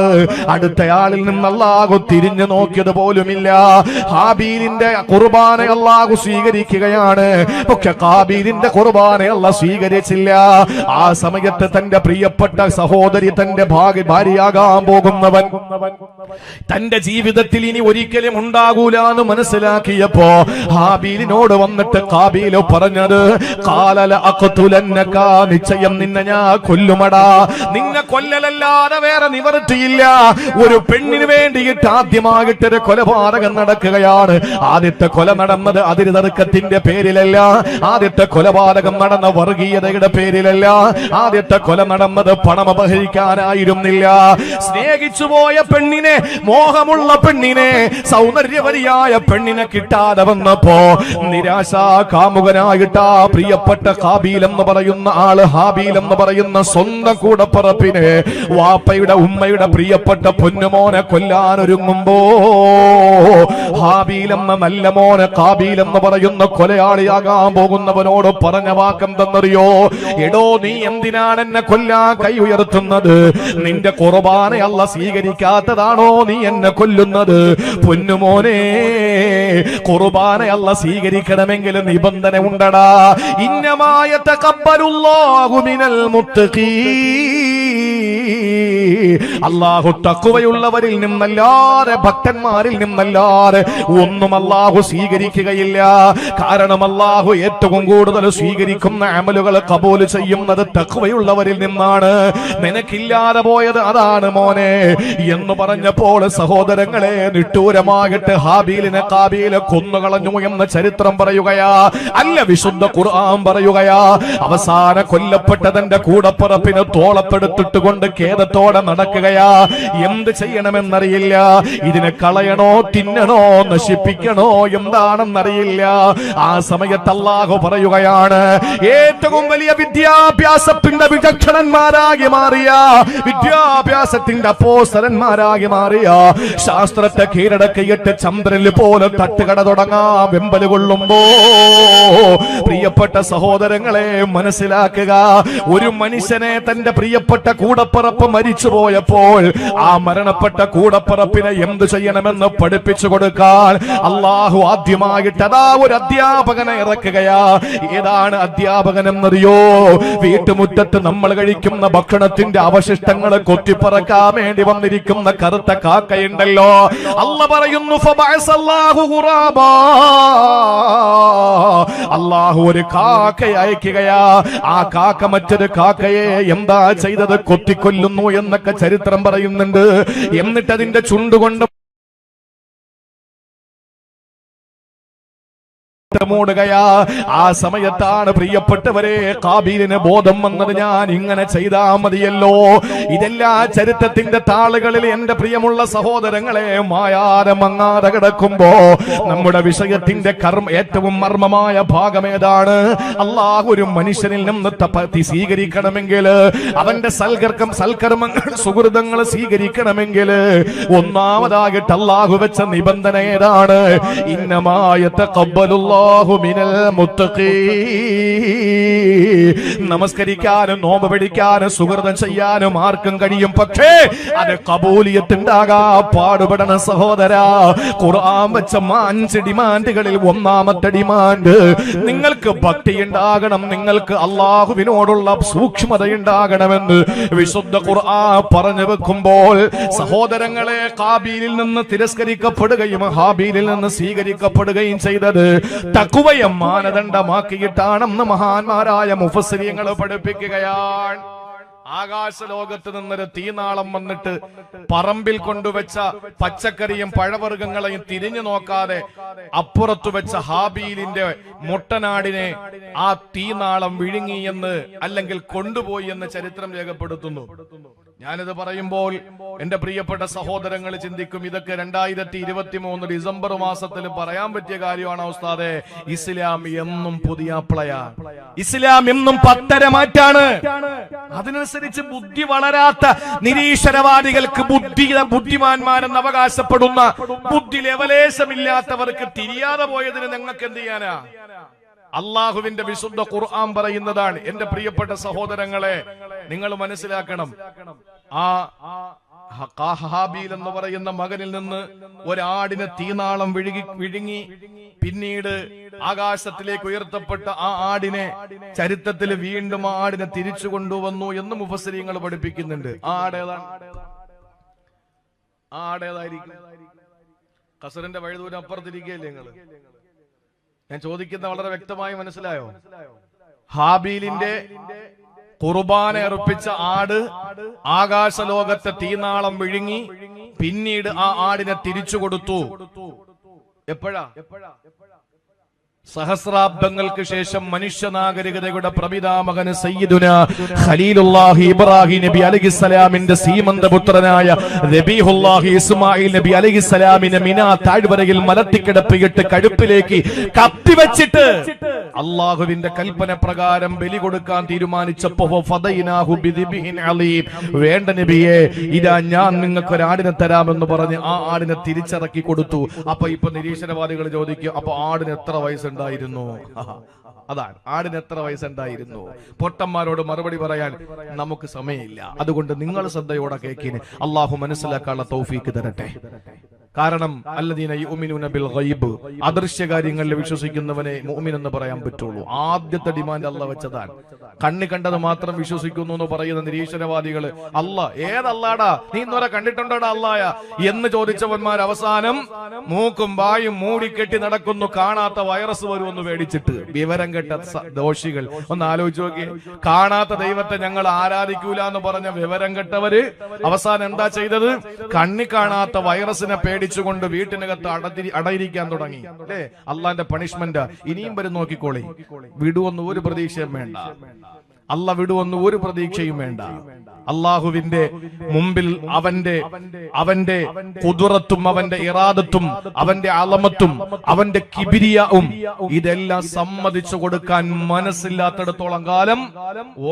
അടുത്തയാളിൽ നിന്ന് അല്ലാഹു തിരിഞ്ഞു നോക്കിയത് പോലുമില്ല. ഹാബീലിന്റെ ഖുർബാന അല്ലാഹു സ്വീകരിക്കുകയാണ്, പക്ഷെ ഖാബീലിന്റെ ഖുർബാന അല്ലാഹു സ്വീകരിച്ചില്ല. ആ സമയത്ത് തന്റെ പ്രിയപ്പെട്ട സഹോദരി, തന്റെ ഭാര്യയാകാൻ പോകുന്നവൻ, തന്റെ ജീവിതത്തിൽ ഇനി ഒരിക്കലും ഉണ്ടാകൂല എന്ന് മനസ്സിലാക്കിയപ്പോ ഹാബീലിനോട് വന്നിട്ട് ഖാബീല് പറഞ്ഞത്, ഖാല ലഅഖ്തുലന്നക, നിശ്ചയം നിന്നെ ഞാൻ കൊല്ലുമടാ. നിന്നെ കൊല്ലലല്ലാതെ വേറെ നിവൃത്തിയില്ല. ഒരു പെണ്ണിന് വേണ്ടിയിട്ട് ആദ്യമായിട്ടൊരു കൊലപാതകം നടക്കുകയാണ്. ആദ്യത്തെ കൊല നടന്നത് അതിരുതർക്കത്തിന്റെ പേരിലല്ല. ആദ്യത്തെ കൊലപാതകം നടന്ന വർഗീയതയുടെ പേരിലല്ല. ആദ്യത്തെ കൊല നടന്നത് പണം അപഹരിക്കാനായിരുന്നില്ല. സ്നേഹിച്ചു പോയ പെണ്ണിനെ, മോഹമുള്ള പെണ്ണിനെ, സൗന്ദര്യവതിയായ പെണ്ണിനെ കിട്ടാതെ വന്നപ്പോ നിരാശാ കാമുകനായിട്ടാ പ്രിയപ്പെട്ട ഹാബീൽ എന്ന് പറയുന്ന ആള്, ഹാബീൽ എന്ന് പറയുന്ന സ്വന്തം കൂടപ്പറപ്പിനെ, വാപ്പയുടെ ഉമ്മയുടെ പ്രിയപ്പെട്ട പൊന്നുമോനെ കൊല്ലാനൊരുങ്ങുമ്പോ ഹാബീൽ എന്ന നല്ല മോനെ ഖാബീൽ എന്ന് പറയുന്ന കൊലയാളിയാകാൻ പോകുന്നവനോട് പറഞ്ഞ വാക്കെന്തെന്നറിയോ? എടോ, നീ എന്തിനാണ് എന്നെ കൊല്ലാൻ കൈ ഉയർത്തുന്നത്? നിന്റെ ഖുർബാന അല്ലാഹ് സ്വീകരിക്കാത്തതാണോ നീ എന്നെ കൊല്ലുന്നത്? പൊന്നുമോനെ, ഖുർബാന അല്ലാഹ് സ്വീകരിക്കണമെങ്കിൽ നിബന്ധന ഉണ്ടടാ. ഇന്നമാ യതഖബ്ബലുല്ലാഹു മിനൽ മുത്തഖീൻ, അല്ലാഹു തഖ്വയുള്ളവരിൽ നിന്നല്ലാതെ, ഭക്തന്മാരിൽ നിന്നല്ലാതെ ഒന്നും അല്ലാഹു സ്വീകരിക്കുകയില്ല. കാരണം അല്ലാഹു ഏറ്റവും കൂടുതൽ സ്വീകരിക്കുന്ന അമലുകൾ കബൂൽ ചെയ്യുന്നത് തഖ്വയുള്ളവരിൽ നിന്നാണ്. നിനക്കില്ലാതെ പോയത് അതാണ് മോനെ എന്ന് പറഞ്ഞപ്പോൾ സഹോദരങ്ങളെ, നിഷ്ഠൂരമായിട്ട് ഹാബീലിനെ ഖാബീല് കൊന്നുകളഞ്ഞു എന്ന് ചരിത്രം പറയുകയാ, അല്ല വിശുദ്ധ ഖുർആൻ പറയുകയാ. അവസാന കൊല്ലപ്പെട്ട തന്റെ കൂടപ്പറപ്പിന് തോളത്തെടുത്തിട്ട് കൊണ്ട് ഖേദത്തോടെ നടക്കുകയാ. എന്ത് ചെയ്യണമെന്നറിയില്ല. ഇതിനെ കളയണോ, തിന്നണോ, നശിപ്പിക്കണോ, എന്താണെന്നറിയില്ല. ആ സമയത്ത് അല്ലാഹു പറയുകയാണ്, ഏറ്റവും വലിയ വിദ്യാഭ്യാസത്തിന്റെ വിചക്ഷണന്മാരായി മാറിയ, വിദ്യാഭ്യാസത്തിന്റെ അപ്പോസ്തലന്മാരായി മാറിയ, ശാസ്ത്രത്തെ കീഴടക്കിയിട്ട് ചന്ദ്രനിൽ പോലെ തട്ടുകട തുടങ്ങാൻ വെമ്പല് കൊള്ളുമ്പോ പ്രിയപ്പെട്ട സഹോദരങ്ങളെ മനസ്സിലാക്കുക, ഒരു മനുഷ്യനെ തന്റെ പ്രിയപ്പെട്ട കൂടപ്പറപ്പ് മരിച്ചു പോയപ്പോ വരുമ്പോൾ ആ മരണപ്പെട്ട കൂടപ്പിറപ്പിനെ എന്ത് ചെയ്യണമെന്ന് പഠിപ്പിച്ചു കൊടുക്കാൻ അള്ളാഹു ആദ്യമായിട്ട് അതാ ഒരു അധ്യാപകനെ ഇറക്കുകയാ. ഏതാണ് അധ്യാപകൻ എന്നറിയോ? വീട്ടുമുറ്റത്ത് നമ്മൾ കഴിക്കുന്ന ഭക്ഷണത്തിന്റെ അവശിഷ്ടങ്ങൾ കൊത്തിപ്പറക്കാൻ വേണ്ടി വന്നിരിക്കുന്ന കറുത്ത കാക്കയുണ്ടല്ലോ. അല്ലാഹു പറയുന്നു ഫബഅസല്ലാഹു ഖുറാബാ, അല്ലാഹു ഒരു കാക്കയെ അയക്കുകയാ. ആ കാക്ക മറ്റൊരു കാക്കയെ എന്താ ചെയ്തത്? കൊത്തിക്കൊല്ലുന്നു എന്നൊക്കെ ചരിത്രം പറയുന്നുണ്ട്. എന്നിട്ട് അതിന്റെ ചുണ്ടുകൊണ്ട് മൂടുകയാ. ആ സമയത്താണ് പ്രിയപ്പെട്ടവരെ കാബീലിന് ബോധം വന്നത്, ഞാൻ ഇങ്ങനെ ചെയ്താ മതിയല്ലോ. ഇതെല്ലാ ചരിത്രത്തിന്റെ താളുകളിൽ എന്റെ പ്രിയമുള്ള സഹോദരങ്ങളെ മായാതെ മങ്ങാതെ കിടക്കുമ്പോ നമ്മുടെ വിഷയത്തിന്റെ ഏറ്റവും മർമ്മമായ ഭാഗം ഏതാണ്? അല്ലാഹു ഒരു മനുഷ്യനിൽ നിന്ന് തപത്തി സ്വീകരിക്കണമെങ്കിൽ, അവന്റെ സൽക്കർമ്മങ്ങൾ സുഹൃതങ്ങൾ സ്വീകരിക്കണമെങ്കിൽ ഒന്നാമതായിട്ട് അല്ലാഹു വെച്ച നിബന്ധന ഏതാണ്? ഇന്നമായ തഖബ്ബലുല്ലാഹു മിനൽ മുത്തഖീൻ. നമസ്കരിക്കാനും നോമ്പ് പിടിക്കാനും സുഹൃതം ചെയ്യാനും ആർക്കും കഴിയും, പക്ഷേ അത് കബൂലിയത്ത് ഉണ്ടാകാ പാടുപെടണ സഹോദരാ. ഖുർആൻ വെച്ച 5 ഡിമാൻഡുകളിൽ ഒന്നാമത്തെ ഡിമാൻഡ് നിങ്ങൾക്ക് ഭക്തി ഉണ്ടാകണം, നിങ്ങൾക്ക് അള്ളാഹുവിനോടുള്ള സൂക്ഷ്മത ഉണ്ടാകണമെന്ന് വിശുദ്ധ ഖുർആൻ പറഞ്ഞു വെക്കുമ്പോൾ സഹോദരങ്ങളെ, കാബീലിൽ നിന്ന് തിരസ്കരിക്കപ്പെടുകയും ഹാബീലിൽ നിന്ന് സ്വീകരിക്കപ്പെടുകയും ചെയ്തത് തഖ്വയെ മാനദണ്ഡമാക്കിയിട്ടാണെന്ന് മഹാന്മാരായ മുഫസ്സിരീങ്ങൾ പഠിപ്പിക്കുകയാണ്. ആകാശ ലോകത്ത് നിന്നൊരു തീനാളം വന്നിട്ട് പറമ്പിൽ കൊണ്ടുവച്ച പച്ചക്കറിയും പഴവർഗ്ഗങ്ങളെയും തിരിഞ്ഞു നോക്കാതെ അപ്പുറത്തു വെച്ച ഹാബീലിന്റെ മുട്ടനാടിനെ ആ തീനാളം വിഴുങ്ങി എന്ന്, അല്ലെങ്കിൽ കൊണ്ടുപോയി എന്ന് ചരിത്രം രേഖപ്പെടുത്തുന്നു. ഞാനിത് പറയുമ്പോൾ എന്റെ പ്രിയപ്പെട്ട സഹോദരങ്ങൾ ചിന്തിക്കും, ഇതൊക്കെ 2023 ഡിസംബർ മാസത്തിൽ പറയാൻ പറ്റിയ കാര്യമാണ് ഉസ്താദേ. ഇസ്ലാം എന്നും പുതിയാപ്ലയാ, ഇസ്ലാം എന്നും പത്തരമാറ്റാണ്. അതിനനുസരിച്ച് ബുദ്ധി വളരാത്ത നിരീശ്വരവാദികൾക്ക്, ബുദ്ധിമാന്മാരെന്ന് അവകാശപ്പെടുന്ന ബുദ്ധി ലെവലേശമില്ലാത്തവർക്ക് തിരിയാതെ പോയതിന് ഞങ്ങൾക്ക് എന്ത് ചെയ്യാനാ? അള്ളാഹുവിന്റെ വിശുദ്ധ ഖുർആൻ പറയുന്നതാണ്. എന്റെ പ്രിയപ്പെട്ട സഹോദരങ്ങളെ, നിങ്ങൾ മനസ്സിലാക്കണം, ആ ഹാബീൽ എന്ന് പറയുന്ന മകനിൽ നിന്ന് ഒരാടിനെ തീനാളം വിഴുങ്ങി പിന്നീട് ആകാശത്തിലേക്ക് ഉയർത്തപ്പെട്ട ആ ആടിനെ ചരിത്രത്തിൽ വീണ്ടും ആ ആടിനെ തിരിച്ചു കൊണ്ടുവന്നു എന്ന് മുഫസ്സിരീങ്ങൾ പഠിപ്പിക്കുന്നുണ്ട്. ആ ആടേതായിരിക്കും? ഖസറിന്റെ വഴുതൂരം അപ്പുറത്തിരിക്കുകയല്ലേ നിങ്ങൾ? ഞാൻ ചോദിക്കുന്ന വളരെ വ്യക്തമായി മനസ്സിലായോ? ഹാബീലിന്റെ ഖുർബാന അർപ്പിച്ച ആട് ആകാശലോകത്തെ തീനാളം വിഴുങ്ങി പിന്നീട് ആ ആടിനെ തിരിച്ചു കൊടുത്തു. എപ്പോഴാ? സഹസ്രാബ്ദങ്ങൾക്ക് ശേഷം മനുഷ്യ നാഗരികതയുടെ പ്രപിതാമകന് സയ്യിദുനാ ഖലീലുല്ലാഹി ഇബ്രാഹിം നബി അലൈഹിസ്സലാമിന്റെ സീമന്തപുത്രനായ നബിഹുല്ലാഹി ഇസ്മായിൽ നബി അലൈഹിസ്സലാമിനെ മിനാ താഴ്വരയിൽ മലത്തിക്കിടപ്പിയിട്ട് കഴുപ്പിലേക്ക് കത്തിവെച്ചിട്ട് അള്ളാഹുവിന്റെ കൽപ്പന പ്രകാരം ബലി കൊടുക്കാൻ തീരുമാനിച്ചപ്പോ ഫദൈനാഹു ബിദിബിഹിൻ അലീം, വേണ്ട നബിയെ, ഇതാ ഞാൻ നിങ്ങൾക്ക് ഒരു ആടിനെ തരാമെന്ന് പറഞ്ഞ് ആ ആടിനെ തിരിച്ചിറക്കി കൊടുത്തു. ഇപ്പൊ നിരീശ്വരവാദികൾ ചോദിക്കും, അപ്പൊ ആടിന് എത്ര വയസ്സുണ്ടായിരുന്നു? അതാണ്, ആടിന് എത്ര വയസ്സുണ്ടായിരുന്നു? പൊട്ടന്മാരോട് മറുപടി പറയാൻ നമുക്ക് സമയമില്ല. അതുകൊണ്ട് നിങ്ങൾ ശ്രദ്ധയോടെ കേൾക്കിന്. അള്ളാഹു മനസ്സിലാക്കാനുള്ള തൗഫീക്ക് തരട്ടെ. കാരണം അല്ലദീന യുഅ്മിനൂന ബിൽ ഗൈബ്, അദൃശ്യ കാര്യങ്ങളിൽ വിശ്വസിക്കുന്നവനെ മുഅ്മിൻ എന്ന് പറയാൻ പറ്റുള്ളൂ. ആദ്യത്തെ ഡിമാൻഡ് അല്ലാഹ് വെച്ചതാണ്. കണ്ണി കണ്ടത് മാത്രം വിശ്വസിക്കുന്നു എന്ന് പറയുന്ന നിരീശ്വരവാദികള്, ഏതല്ലാടാ നീ ഇന്നുവരെ കണ്ടിട്ടുണ്ടോടാ അല്ലായ എന്ന് ചോദിച്ചവന്മാർ അവസാനം മൂക്കും വായും മൂടിക്കെട്ടി നടക്കുന്നു, കാണാത്ത വൈറസ് വരുമെന്ന് പേടിച്ചിട്ട്. വിവരം കെട്ട ദോഷികൾ. ഒന്ന് ആലോചിച്ച് നോക്കി, കാണാത്ത ദൈവത്തെ ഞങ്ങൾ ആരാധിക്കൂല എന്ന് പറഞ്ഞ വിവരം കെട്ടവര് അവസാനം എന്താ ചെയ്തത്? കണ്ണി കാണാത്ത വൈറസിനെ പേടിച്ചുകൊണ്ട് വീട്ടിനകത്ത് അടയിരിക്കാൻ തുടങ്ങി. അല്ലേ? അള്ളാന്റെ പണിഷ്മെന്റ് ഇനിയും വരും, നോക്കിക്കോളി. വിടുവൊന്നും ഒരു പ്രതീക്ഷയും വേണ്ട, അല്ല വിടുവൊന്നും ഒരു പ്രതീക്ഷയും വേണ്ട. അള്ളാഹുവിന്റെ മുമ്പിൽ അവന്റെ ഖുദ്റത്തും അവന്റെ ഇറാദത്തും അവന്റെ അളമത്തും അവന്റെ കിബിരിയയും ഇതെല്ലാം സമ്മതിച്ചു കൊടുക്കാൻ മനസ്സില്ലാത്തിടത്തോളം കാലം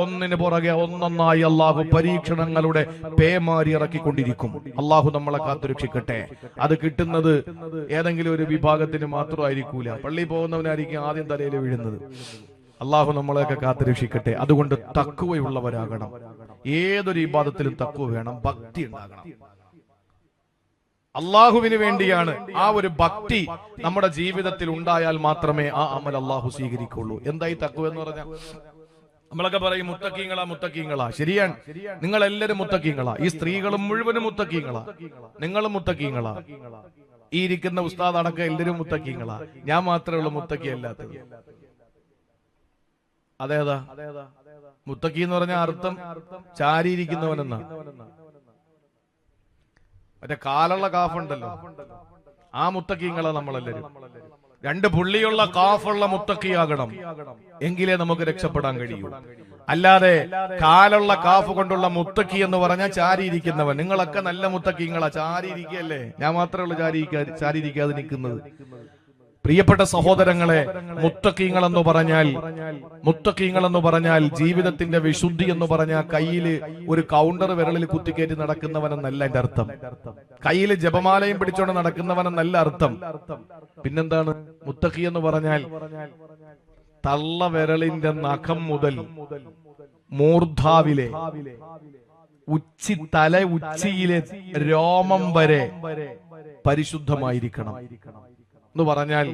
ഒന്നിന് പുറകെ ഒന്നൊന്നായി അള്ളാഹു പരീക്ഷണങ്ങളുടെ പേമാരി ഇറക്കിക്കൊണ്ടിരിക്കും. അള്ളാഹു നമ്മളെ കാത്തുരക്ഷിക്കട്ടെ. അത് കിട്ടുന്നത് ഏതെങ്കിലും ഒരു വിഭാഗത്തിന് മാത്രമായിരിക്കൂല. പള്ളി പോകുന്നവനായിരിക്കും ആദ്യം തലയിൽ വീഴുന്നത്. അള്ളാഹു നമ്മളെയൊക്കെ കാത്തുരക്ഷിക്കട്ടെ. അതുകൊണ്ട് തഖ്വയുള്ളവരാകണം. ഏതൊരു ഇബാദത്തിലും തഖ്വ വേണം, ഭക്തി ഉണ്ടാകണം. അള്ളാഹുവിന് വേണ്ടിയാണ്. ആ ഒരു ഭക്തി നമ്മുടെ ജീവിതത്തിൽ ഉണ്ടായാൽ മാത്രമേ ആ അമൽ അള്ളാഹു സ്വീകരിക്കുള്ളൂ. എന്തായി തഖ്വ എന്ന് പറഞ്ഞാൽ? നമ്മളൊക്കെ പറയും മുത്തക്കീങ്ങളാ മുത്തക്കീങ്ങളാ. ശരിയാണ്, നിങ്ങൾ എല്ലാവരും മുത്തക്കീങ്ങളാ. ഈ സ്ത്രീകളും മുഴുവനും മുത്തക്കീങ്ങളാ. നിങ്ങളും മുത്തക്കീങ്ങളാ. ഈ ഇരിക്കുന്ന ഉസ്താദ് അടക്കം എല്ലാവരും മുത്തക്കീങ്ങളാ. ഞാൻ മാത്രമേ ഉള്ളൂ മുത്തക്കി അല്ലാത്തത്. അതേതാ മുത്തക്കി എന്ന് പറഞ്ഞ അർത്ഥം? ചാരിയിരിക്കുന്നവനെന്നാ. മറ്റേ കാലുള്ള കാഫുണ്ടല്ലോ, ആ മുത്തക്കീങ്ങളാ നമ്മളെല്ലാരും. രണ്ട് പുള്ളിയുള്ള കാഫുള്ള മുത്തക്കിയാകണം, എങ്കിലേ നമുക്ക് രക്ഷപ്പെടാൻ കഴിയൂ. അല്ലാതെ കാലുള്ള കാഫ് കൊണ്ടുള്ള മുത്തക്കി എന്ന് പറഞ്ഞാൽ ചാരിയിരിക്കുന്നവൻ. നിങ്ങളൊക്കെ നല്ല മുത്തക്കിങ്ങളാ, ചാരിയിരിക്കല്ലേ. ഞാൻ മാത്രമേ ഉള്ളൂ ചാരിയിരിക്കാതെ നിൽക്കുന്നത്. പ്രിയപ്പെട്ട സഹോദരങ്ങളെ, മുത്തക്കീങ്ങൾ എന്ന് പറഞ്ഞാൽ ജീവിതത്തിന്റെ വിശുദ്ധി എന്ന് പറഞ്ഞാൽ കയ്യില് ഒരു കൗണ്ടർ വിരളിൽ കുത്തിക്കയറ്റി നടക്കുന്നവനെന്നല്ല എന്റെ അർത്ഥം. കയ്യില് ജപമാലയും പിടിച്ചോണ്ട് നടക്കുന്നവനെന്നല്ല അർത്ഥം. പിന്നെന്താണ് മുത്തക്കി എന്ന് പറഞ്ഞാൽ? തള്ള വിരളിന്റെ നഖം മുതൽ മൂർധാവിലെ തല ഉച്ചിയിലെ രോമം വരെ പരിശുദ്ധമായിരിക്കണം എന്ന് പറഞ്ഞാൽ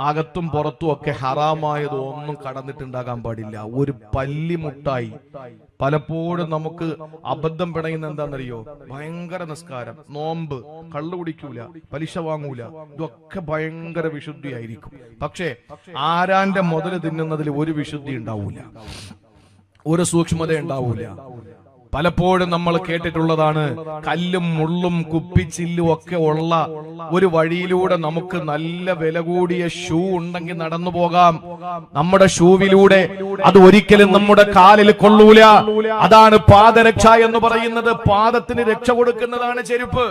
അകത്തും പുറത്തും ഒക്കെ ഹറാമായത് ഒന്നും കടന്നിട്ടുണ്ടാകാൻ പാടില്ല. ഒരു പല്ലിമുട്ടായി പലപ്പോഴും നമുക്ക് അബദ്ധം പിണയുന്ന എന്താണെന്നറിയോ? ഭയങ്കര നിസ്കാരം, നോമ്പ്, കള്ളു കുടിക്കൂല, പലിശ വാങ്ങൂല, ഇതൊക്കെ ഭയങ്കര വിശുദ്ധിയായിരിക്കും. പക്ഷേ ആരാന്റെ മുതല് തിന്നുന്നതിൽ ഒരു വിശുദ്ധി ഉണ്ടാവൂല, ഒരു സൂക്ഷ്മത ഉണ്ടാവൂല. പലപ്പോഴും നമ്മൾ കേട്ടിട്ടുള്ളതാണ്, കല്ലും മുള്ളും കുപ്പിച്ചില്ലും ഒക്കെ ഉള്ള ഒരു വഴിയിലൂടെ നമുക്ക് നല്ല വില കൂടിയ ഷൂ ഉണ്ടെങ്കിൽ നടന്നു പോകാം. നമ്മുടെ ഷൂവിലൂടെ അത് ഒരിക്കലും നമ്മുടെ കാലിൽ കൊള്ളൂല. അതാണ് പാദരക്ഷ എന്ന് പറയുന്നത്. പാദത്തിന് രക്ഷ കൊടുക്കുന്നതാണ് ചെരുപ്പ്.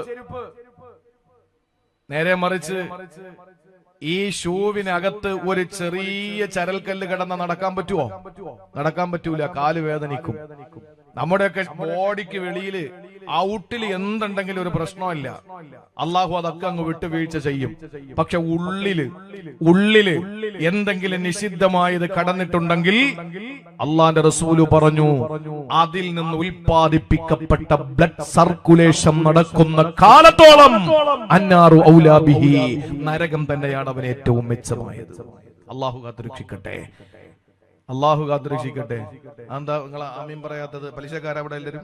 നേരെ മറിച്ച് ഈ ഷൂവിനകത്ത് ഒരു ചെറിയ ചരൽക്കല്ല് കിടന്ന നടക്കാൻ പറ്റുമോ? നടക്കാൻ പറ്റൂല, കാല് വേദനിക്കും. നമ്മുടെയൊക്കെ ബോഡിക്ക് വെളിയില് ഔട്ടിൽ എന്തുണ്ടെങ്കിലും ഒരു പ്രശ്നമില്ല, അള്ളാഹു അതൊക്കെ അങ്ങ് വിട്ടുവീഴ്ച ചെയ്യും. പക്ഷെ ഉള്ളില് എന്തെങ്കിലും നിഷിദ്ധമായത് കടന്നിട്ടുണ്ടെങ്കിൽ അള്ളാന്റെ റസൂല് പറഞ്ഞു, അതിൽ നിന്ന് ഉൽപ്പാദിപ്പിക്കപ്പെട്ട ബ്ലഡ് സർക്കുലേഷൻ നടക്കുന്ന കാലത്തോളം അന്നാറു ഔലാ ബിഹി, നരകം തന്നെയാണ് അവന് ഏറ്റവും മെച്ചമായത്. അള്ളാഹു കാത്തുരക്ഷിക്കട്ടെ, അള്ളാഹു കാത്തുരക്ഷിക്കട്ടെ. എന്താ നിങ്ങൾ ആമീൻ പറയാത്തത്? പലിശക്കാരവിടെ എല്ലാവരും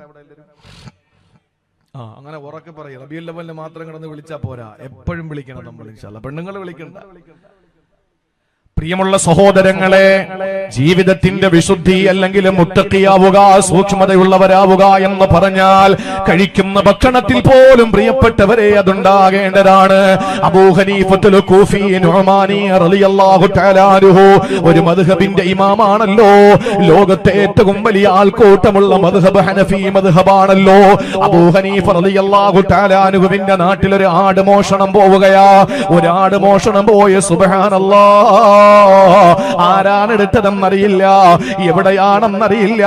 അങ്ങനെ ഉറക്കെ പറയും. റബീഉൽ അവ്വലിന് മാത്രം കിടന്ന് വിളിച്ചാ പോരാ, എപ്പോഴും വിളിക്കണം നമ്മൾ. ഇൻഷാ അല്ലാഹ് പെണ്ണുങ്ങൾ വിളിക്കണ്ട. പ്രിയമുള്ള സഹോദരങ്ങളെ, ജീവിതത്തിന്റെ വിശുദ്ധി അല്ലെങ്കിൽ മുത്തഖിയാവുക, സൂക്ഷ്മതയുള്ളവരാവുക എന്ന് പറഞ്ഞാൽ കഴിക്കുന്ന ഭക്ഷണത്തിൽ പോലും പ്രിയപ്പെട്ടവരെ അതുണ്ടാകേണ്ടതാണ്. അബൂ ഹനീഫത്തുൽ കൂഫി നുഅമാനി റളിയല്ലാഹു തആല അൻഹു ഒരു മദ്ഹബിന്റെ ഇമാമാണല്ലോ. ലോകത്തെ ഏറ്റവും വലിയ ആൾക്കൂട്ടമുള്ള മദ്ഹബ് ഹനഫി മദ്ഹബാണല്ലോ. അബൂ ഹനീഫ റളിയല്ലാഹു തആല അൻഹുവിന്റെ നാട്ടിൽ ഒരു ആട് മോഷണം പോവുകയാ. ഒരാട് മോഷണം പോയ സുബ്ഹാനല്ലാഹ്, ആരാണ് എടുത്തതെന്നറിയില്ല, എവിടെയാണെന്നറിയില്ല.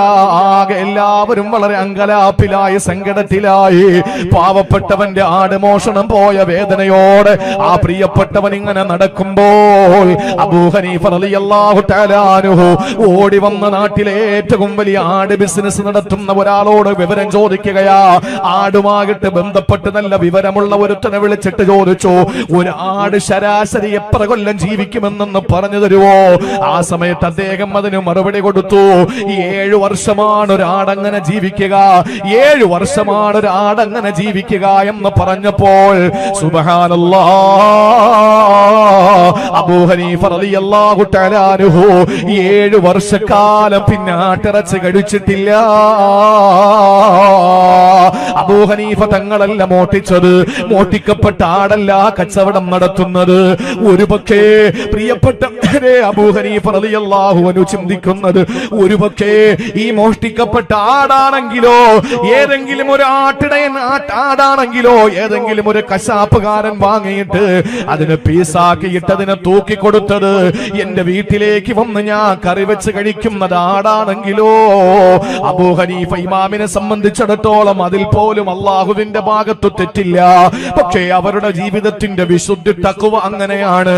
ആകെ എല്ലാവരും വളരെ അങ്കലാപ്പിലായി, സങ്കടത്തിലായി. പാവപ്പെട്ടവന്റെ ആട് മോഷണം പോയ വേദനയോടെ ആ പ്രിയപ്പെട്ടവൻ ഇങ്ങനെ നടക്കുമ്പോൾ അബൂ ഹനീഫ റളിയല്ലാഹു തആല അൻഹു ഓടി വന്ന നാട്ടിലെ ഏറ്റവും വലിയ ആട് ബിസിനസ് നടത്തുന്ന ഒരാളോട് വിവരം ചോദിക്കുകയാ. ആടുമായിട്ട് ബന്ധപ്പെട്ട് നല്ല വിവരമുള്ള ഒരുത്തനെ വിളിച്ചിട്ട് ചോദിച്ചു, ഒരു ആട് ശരാശരി എത്ര കൊല്ലം ജീവിക്കുമെന്നൊന്ന് പറഞ്ഞു തരുവോ? ആ സമയത്ത് അദ്ദേഹം അതിന് മറുപടി കൊടുത്തു, 7 വർഷമാണ് ഒരാടങ്ങനെ ജീവിക്കുക, 7 വർഷമാണ് ഒരാടങ്ങനെ ജീവിക്കുക എന്ന് പറഞ്ഞപ്പോൾ സുബ്ഹാനല്ലാഹ്, അബൂ ഹനീഫ റളിയല്ലാഹു തആല അൻഹു 7 വർഷക്കാലം പിന്നെ ആട്ടിറച്ചി കഴിച്ചിട്ടില്ല. അബൂ ഹനീഫ തങ്ങളല്ല മോഷ്ടിച്ചത്, മോഷ്ടിക്കപ്പെട്ട ആടല്ല കച്ചവടം നടത്തുന്നത്. ഒരുപക്ഷേ പ്രിയപ്പെട്ട അബൂ ഹനീഫ റളിയല്ലാഹു അൻഹു ചിന്തിക്കുന്നത്, ഒരുപക്ഷേ ഈ മോഷ്ടിക്കപ്പെട്ട ആടാണെങ്കിലോ, ഏതെങ്കിലും ഒരു ആടാണെങ്കിലോ ഏതെങ്കിലും ഒരു കശാപ്പുകാരൻ വാങ്ങിയിട്ട് അതിന് പീസാക്കിയിട്ട് അതിനെ തൂക്കിക്കൊടുത്തത് എന്റെ വീട്ടിലേക്ക് വന്ന് ഞാൻ കറി വെച്ച് കഴിക്കുന്നത് ആടാണെങ്കിലോ? അബൂ ഹനീഫ ഇമാമിനെ സംബന്ധിച്ചിടത്തോളം അതിൽ മുന്നിൽ പോലും അള്ളാഹുവിന്റെ ഭാഗത്തു തെറ്റില്ല. പക്ഷേ അവരുടെ ജീവിതത്തിന്റെ വിശുദ്ധി തഖ്വ അങ്ങനെയാണ്.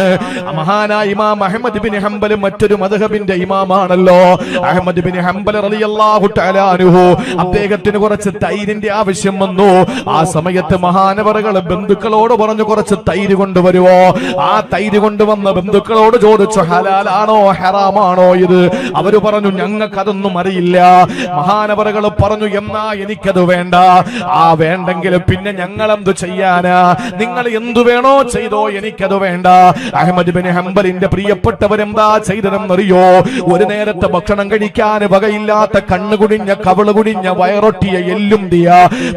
മഹാനായ ഇമാം അഹ്മദ് ബിൻ ഹംബൽ മറ്റൊരു മദ്ഹബിന്റെ ഇമാമാണല്ലോ. അഹ്മദ് ബിൻ ഹംബൽ റളിയല്ലാഹു തആല അൻഹു അദ്ദേഹത്തിന് കുറച്ച് തൈരിന്റെ ആവശ്യം വന്നു. ആ സമയത്ത് മഹാനവറുകൾ ബന്ധുക്കളോട് പറഞ്ഞു കുറച്ച് തൈര് കൊണ്ടുവരുവോ. ആ തൈര് കൊണ്ടുവന്ന ബന്ധുക്കളോട് ചോദിച്ചു ഹലാലാണോ ഹറാമാണോ ഇത്. അവര് പറഞ്ഞു ഞങ്ങൾക്കതൊന്നും അറിയില്ല. മഹാനവറുകൾ പറഞ്ഞു എന്നാ എനിക്കത് വേണ്ട. ആ വേണ്ടെങ്കിൽ പിന്നെ ഞങ്ങൾ എന്ത് ചെയ്യാനാ? നിങ്ങൾ എന്തു വേണോ ചെയ്തോ, എനിക്കത് വേണ്ട. അഹ്മദ് ബിൻ ഹംബലിന്റെ പ്രിയപ്പെട്ടവരെന്താ ചെയ്തതെന്നറിയോ? ഒരു നേരത്തെ ഭക്ഷണം കഴിക്കാൻ വകയില്ലാത്ത കണ്ണുകുടിഞ്ഞ കവിളുകുടിഞ്ഞ വയറൊട്ടിയ എല്ലുണ്ടിയ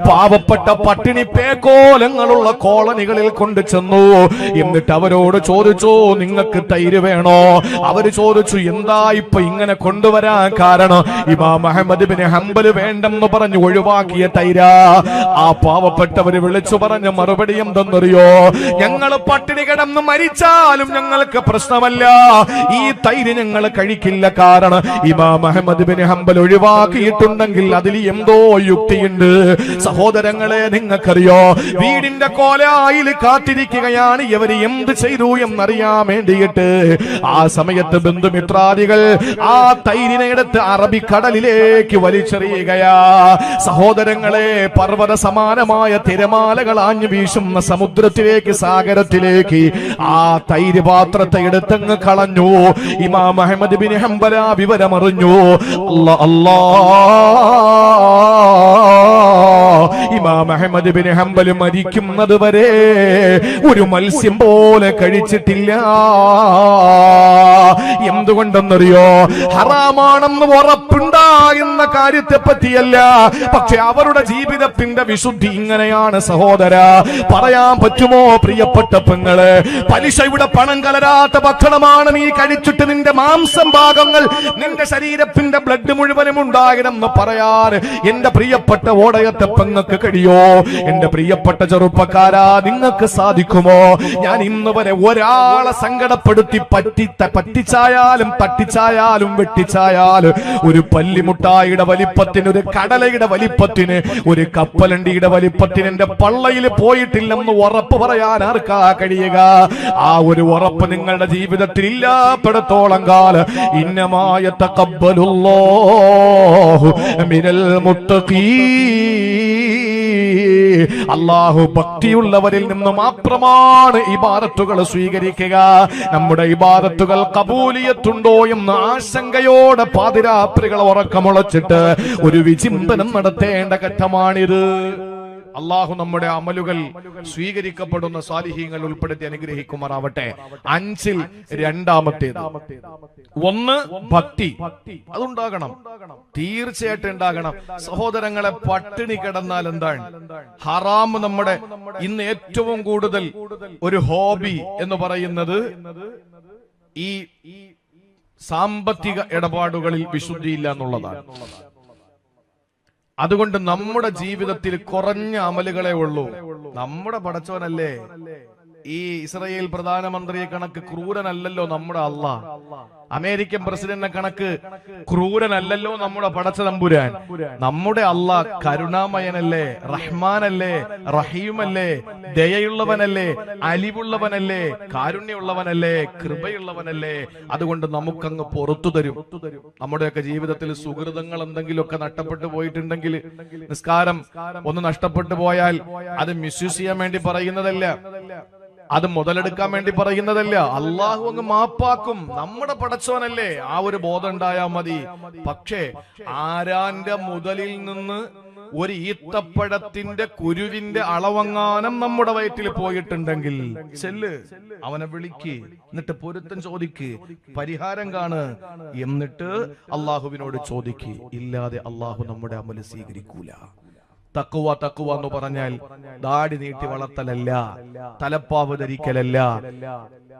പാവപ്പെട്ട പട്ടിണി പേക്കോലങ്ങളുള്ള കോളനികളിൽ കൊണ്ടു ചെന്നു. എന്നിട്ട് അവരോട് ചോദിച്ചു നിങ്ങൾക്ക് തൈര് വേണോ? അവര് ചോദിച്ചു എന്താ ഇപ്പൊ ഇങ്ങനെ കൊണ്ടുവരാൻ കാരണം? ഇമാം അഹ്മദ് ബിൻ ഹംബൽ വേണ്ടെന്ന് പറഞ്ഞു ഒഴിവാക്കിയ തൈരാ. ആ പാവപ്പെട്ടവര് വിളിച്ചു പറഞ്ഞ മറുപടി എന്തെന്നറിയോ? ഞങ്ങൾ പട്ടിണി കിടന്ന് മരിച്ചാലും ഞങ്ങൾക്ക് പ്രശ്നമല്ല, ഈ തൈര് ഞങ്ങൾ കഴിക്കില്ല. കാരണം ഇമാം അഹ്മദ് ബിൻ ഹംബൽ ഒഴിവാക്കിയിട്ടുണ്ടെങ്കിൽ അതിൽ എന്തോ യുക്തിയുണ്ട്. സഹോദരങ്ങളെ, നിങ്ങൾക്കറിയോ വീടിന്റെ കോലായിൽ കാത്തിരിക്കുകയാണ് ഇവര് എന്ത് ചെയ്തു എന്നറിയാൻ വേണ്ടിയിട്ട്. ആ സമയത്ത് ബന്ധുമിത്രാദികൾ ആ തൈരിനെ എടുത്ത് അറബിക്കടലിലേക്ക് വലിച്ചെറിയുകയാ. സഹോദരങ്ങളെ, പർവ്വത സമാനമായ തിരമാലകൾ ആഞ്ഞു വീശുന്ന സമുദ്രത്തിലേക്ക്, സാഗരത്തിലേക്ക് ആ തൈര് പാത്രത്തെ എടുത്തങ്ങ് കളഞ്ഞു. ഇമാം അഹ്മദ് ബിൻ ഹംബൽ ആ വിവരമറിഞ്ഞു. ഇമാം അഹ്മദ് ബിൻ ഹംബൽ മരിക്കുന്നത് വരെ ഒരു മത്സ്യം പോലെ കഴിച്ചിട്ടില്ല. എന്തുകൊണ്ടെന്നറിയോ? ഹറാമാണെന്ന് ഉറപ്പുണ്ടാകുന്ന കാര്യത്തെ പറ്റിയല്ല, പക്ഷെ അവരുടെ ജീവിതത്തിന്റെ വിശുദ്ധി ഇങ്ങനെയാണ്. സഹോദര, പറയാൻ പറ്റുമോ പ്രിയപ്പെട്ട പെങ്ങള്? പലിശയുടെ പണം കലരാത്ത ഭക്ഷണമാണ് നീ കഴിച്ചിട്ട് നിന്റെ മാംസം ഭാഗങ്ങൾ, നിന്റെ ശരീരത്തിന്റെ ബ്ലഡ് മുഴുവനും ഉണ്ടാകണമെന്ന് പറയാൻ എന്റെ പ്രിയപ്പെട്ട ഓടയത്തെ പെങ്ങൾക്ക് കഴിയോ? എന്റെ പ്രിയപ്പെട്ട ചെറുപ്പക്കാരാ, നിങ്ങൾക്ക് സാധിക്കുമോ? ഞാൻ ഇന്ന് വരെ ഒരാളെ സങ്കടപ്പെടുത്തി പറ്റിച്ചായാലും തട്ടിച്ചായാലും വെട്ടിച്ചായാലും ഒരു പല്ലിമുട്ടായിയുടെ വലിപ്പത്തിന്, ഒരു കടലയുടെ വലിപ്പത്തിന്, ഒരു കപ്പലണ്ടിയുടെ വലിപ്പത്തിന് എന്റെ പള്ളയിൽ പോയിട്ടില്ലെന്ന് ഉറപ്പ് പറയാൻ ആർക്കാ കഴിയുക? ആ ഒരു ഉറപ്പ് നിങ്ങളുടെ ജീവിതത്തിൽ ഇല്ലാത്തിടത്തോളം കാലം ഇന്നമായ തഖബ്ബലുല്ലാഹു മിനൽ മുത്തഖീൻ, അല്ലാഹു ഭക്തിയുള്ളവരിൽ നിന്ന് മാത്രമാണ് ഇബാദത്തുകൾ സ്വീകരിക്കുക. നമ്മുടെ ഇബാദത്തുകൾ കബൂലിയത്തുണ്ടോ എന്ന ആശങ്കയോടെ പാതിരാത്രികൾ ഉറക്കമുളച്ചിട്ട് ഒരു വിചിന്തനം നടത്തേണ്ട ഘട്ടമാണിത്. അള്ളാഹു നമ്മുടെ അമലുകൾ സ്വീകരിക്കപ്പെടുന്ന സാലിഹീങ്ങൾ ഉൾപ്പെടുത്തി അനുഗ്രഹിക്കുമാറാവട്ടെ. 5-ൽ രണ്ടാമത്തേത്, ഒന്ന് ഭക്തി. അതുണ്ടാകണം, തീർച്ചയായിട്ടും ഉണ്ടാകണം. സഹോദരങ്ങളെ, പട്ടിണി കിടന്നാൽ എന്താണ്? ഹറാം നമ്മുടെ ഇന്ന് ഏറ്റവും കൂടുതൽ ഒരു ഹോബി എന്ന് പറയുന്നത് ഈ സാമ്പത്തിക ഇടപാടുകളിൽ വിശുദ്ധിയില്ല എന്നുള്ളതാണ്. അതുകൊണ്ട് നമ്മുടെ ജീവിതത്തിൽ കുറഞ്ഞ അമലുകളെ ഉള്ളൂ. നമ്മുടെ പടച്ചവനല്ലേ ഈ ഇസ്രായേൽ പ്രധാനമന്ത്രിയെ കണക്ക് ക്രൂരനല്ലല്ലോ നമ്മുടെ അള്ളാഹ്. അമേരിക്കൻ പ്രസിഡന്റിനെ കണക്ക് ക്രൂരനല്ലല്ലോ നമ്മുടെ പടച്ച തമ്പുരാൻ. നമ്മുടെ അള്ളാഹ് കരുണാമയനല്ലേ, റഹ്മാനല്ലേ, റഹീമല്ലേ, ദയയുള്ളവനല്ലേ, അലിവുള്ളവനല്ലേ, കാരുണ്യമുള്ളവനല്ലേ, കൃപയുള്ളവനല്ലേ. അതുകൊണ്ട് നമുക്കങ്ങ് പുറത്തു തരും. നമ്മുടെയൊക്കെ ജീവിതത്തിൽ സുഹൃതങ്ങൾ എന്തെങ്കിലുമൊക്കെ നഷ്ടപ്പെട്ടു പോയിട്ടുണ്ടെങ്കിൽ, നിസ്കാരം ഒന്ന് നഷ്ടപ്പെട്ടു പോയാൽ അത് മിസ്യൂസ് ചെയ്യാൻ വേണ്ടി പറയുന്നതല്ല, അത് മുതലെടുക്കാൻ വേണ്ടി പറയുന്നതല്ല. അള്ളാഹു അങ്ങ് മാപ്പാക്കും. നമ്മുടെ പടച്ചോനല്ലേ, ആ ഒരു ബോധം ഉണ്ടായാൽ മതി. പക്ഷേ ആരാന്റെ മുതലിൽ നിന്ന് ഒരു ഈത്തപ്പഴത്തിന്റെ കുരുവിന്റെ അളവങ്ങാനം നമ്മുടെ വയറ്റിൽ പോയിട്ടുണ്ടെങ്കിൽ ചെല്ല്, അവനെ വിളിക്ക്, എന്നിട്ട് പൊരുത്തം ചോദിക്ക്, പരിഹാരം കാണ്, എന്നിട്ട് അള്ളാഹുവിനോട് ചോദിക്ക്. ഇല്ലാതെ അള്ളാഹു നമ്മുടെ അമല് സ്വീകരിക്കൂല. തഖ്വ തഖ്വ എന്ന് പറഞ്ഞാൽ ദാടി നീട്ടി വളർത്തലല്ല, തലപ്പാവ് ധരിക്കലല്ല,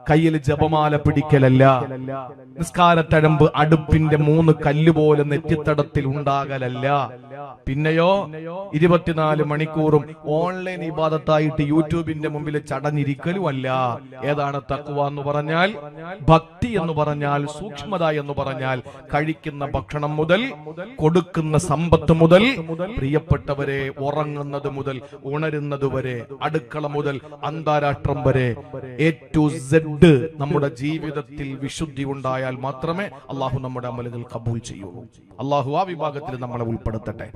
കയ്യിൽ ജപമാല പിടിക്കലല്ല, നിസ്കാരത്തഴമ്പ് അടുപ്പിന്റെ 3 കല്ല് പോലെ നെറ്റിത്തടത്തിൽ ഉണ്ടാകലല്ല. പിന്നെയോ 24 മണിക്കൂറും ഓൺലൈൻ ഇബാദത്തായിട്ട് യൂട്യൂബിന്റെ മുമ്പിൽ ചടഞ്ഞിരിക്കലുമല്ല. ഏതാണ് തഖ്വ എന്ന് പറഞ്ഞാൽ? ഭക്തി എന്ന് പറഞ്ഞാൽ, സൂക്ഷ്മത എന്ന് പറഞ്ഞാൽ, കഴിക്കുന്ന ഭക്ഷണം മുതൽ, കൊടുക്കുന്ന സമ്പത്ത് മുതൽ, പ്രിയപ്പെട്ടവരെ ഉറങ്ങുന്നത് മുതൽ ഉണരുന്നത് വരെ, അടുക്കള മുതൽ അന്താരാഷ്ട്രം വരെ A to Z നമ്മുടെ ജീവിതത്തിൽ വിശുദ്ധി ഉണ്ടായാൽ മാത്രമേ അള്ളാഹു നമ്മുടെ അമലുകൾ കബൂൽ ചെയ്യുള്ളൂ. അള്ളാഹു ആ വിഭാഗത്തിൽ നമ്മളെ ഉൾപ്പെടുത്തട്ടെ.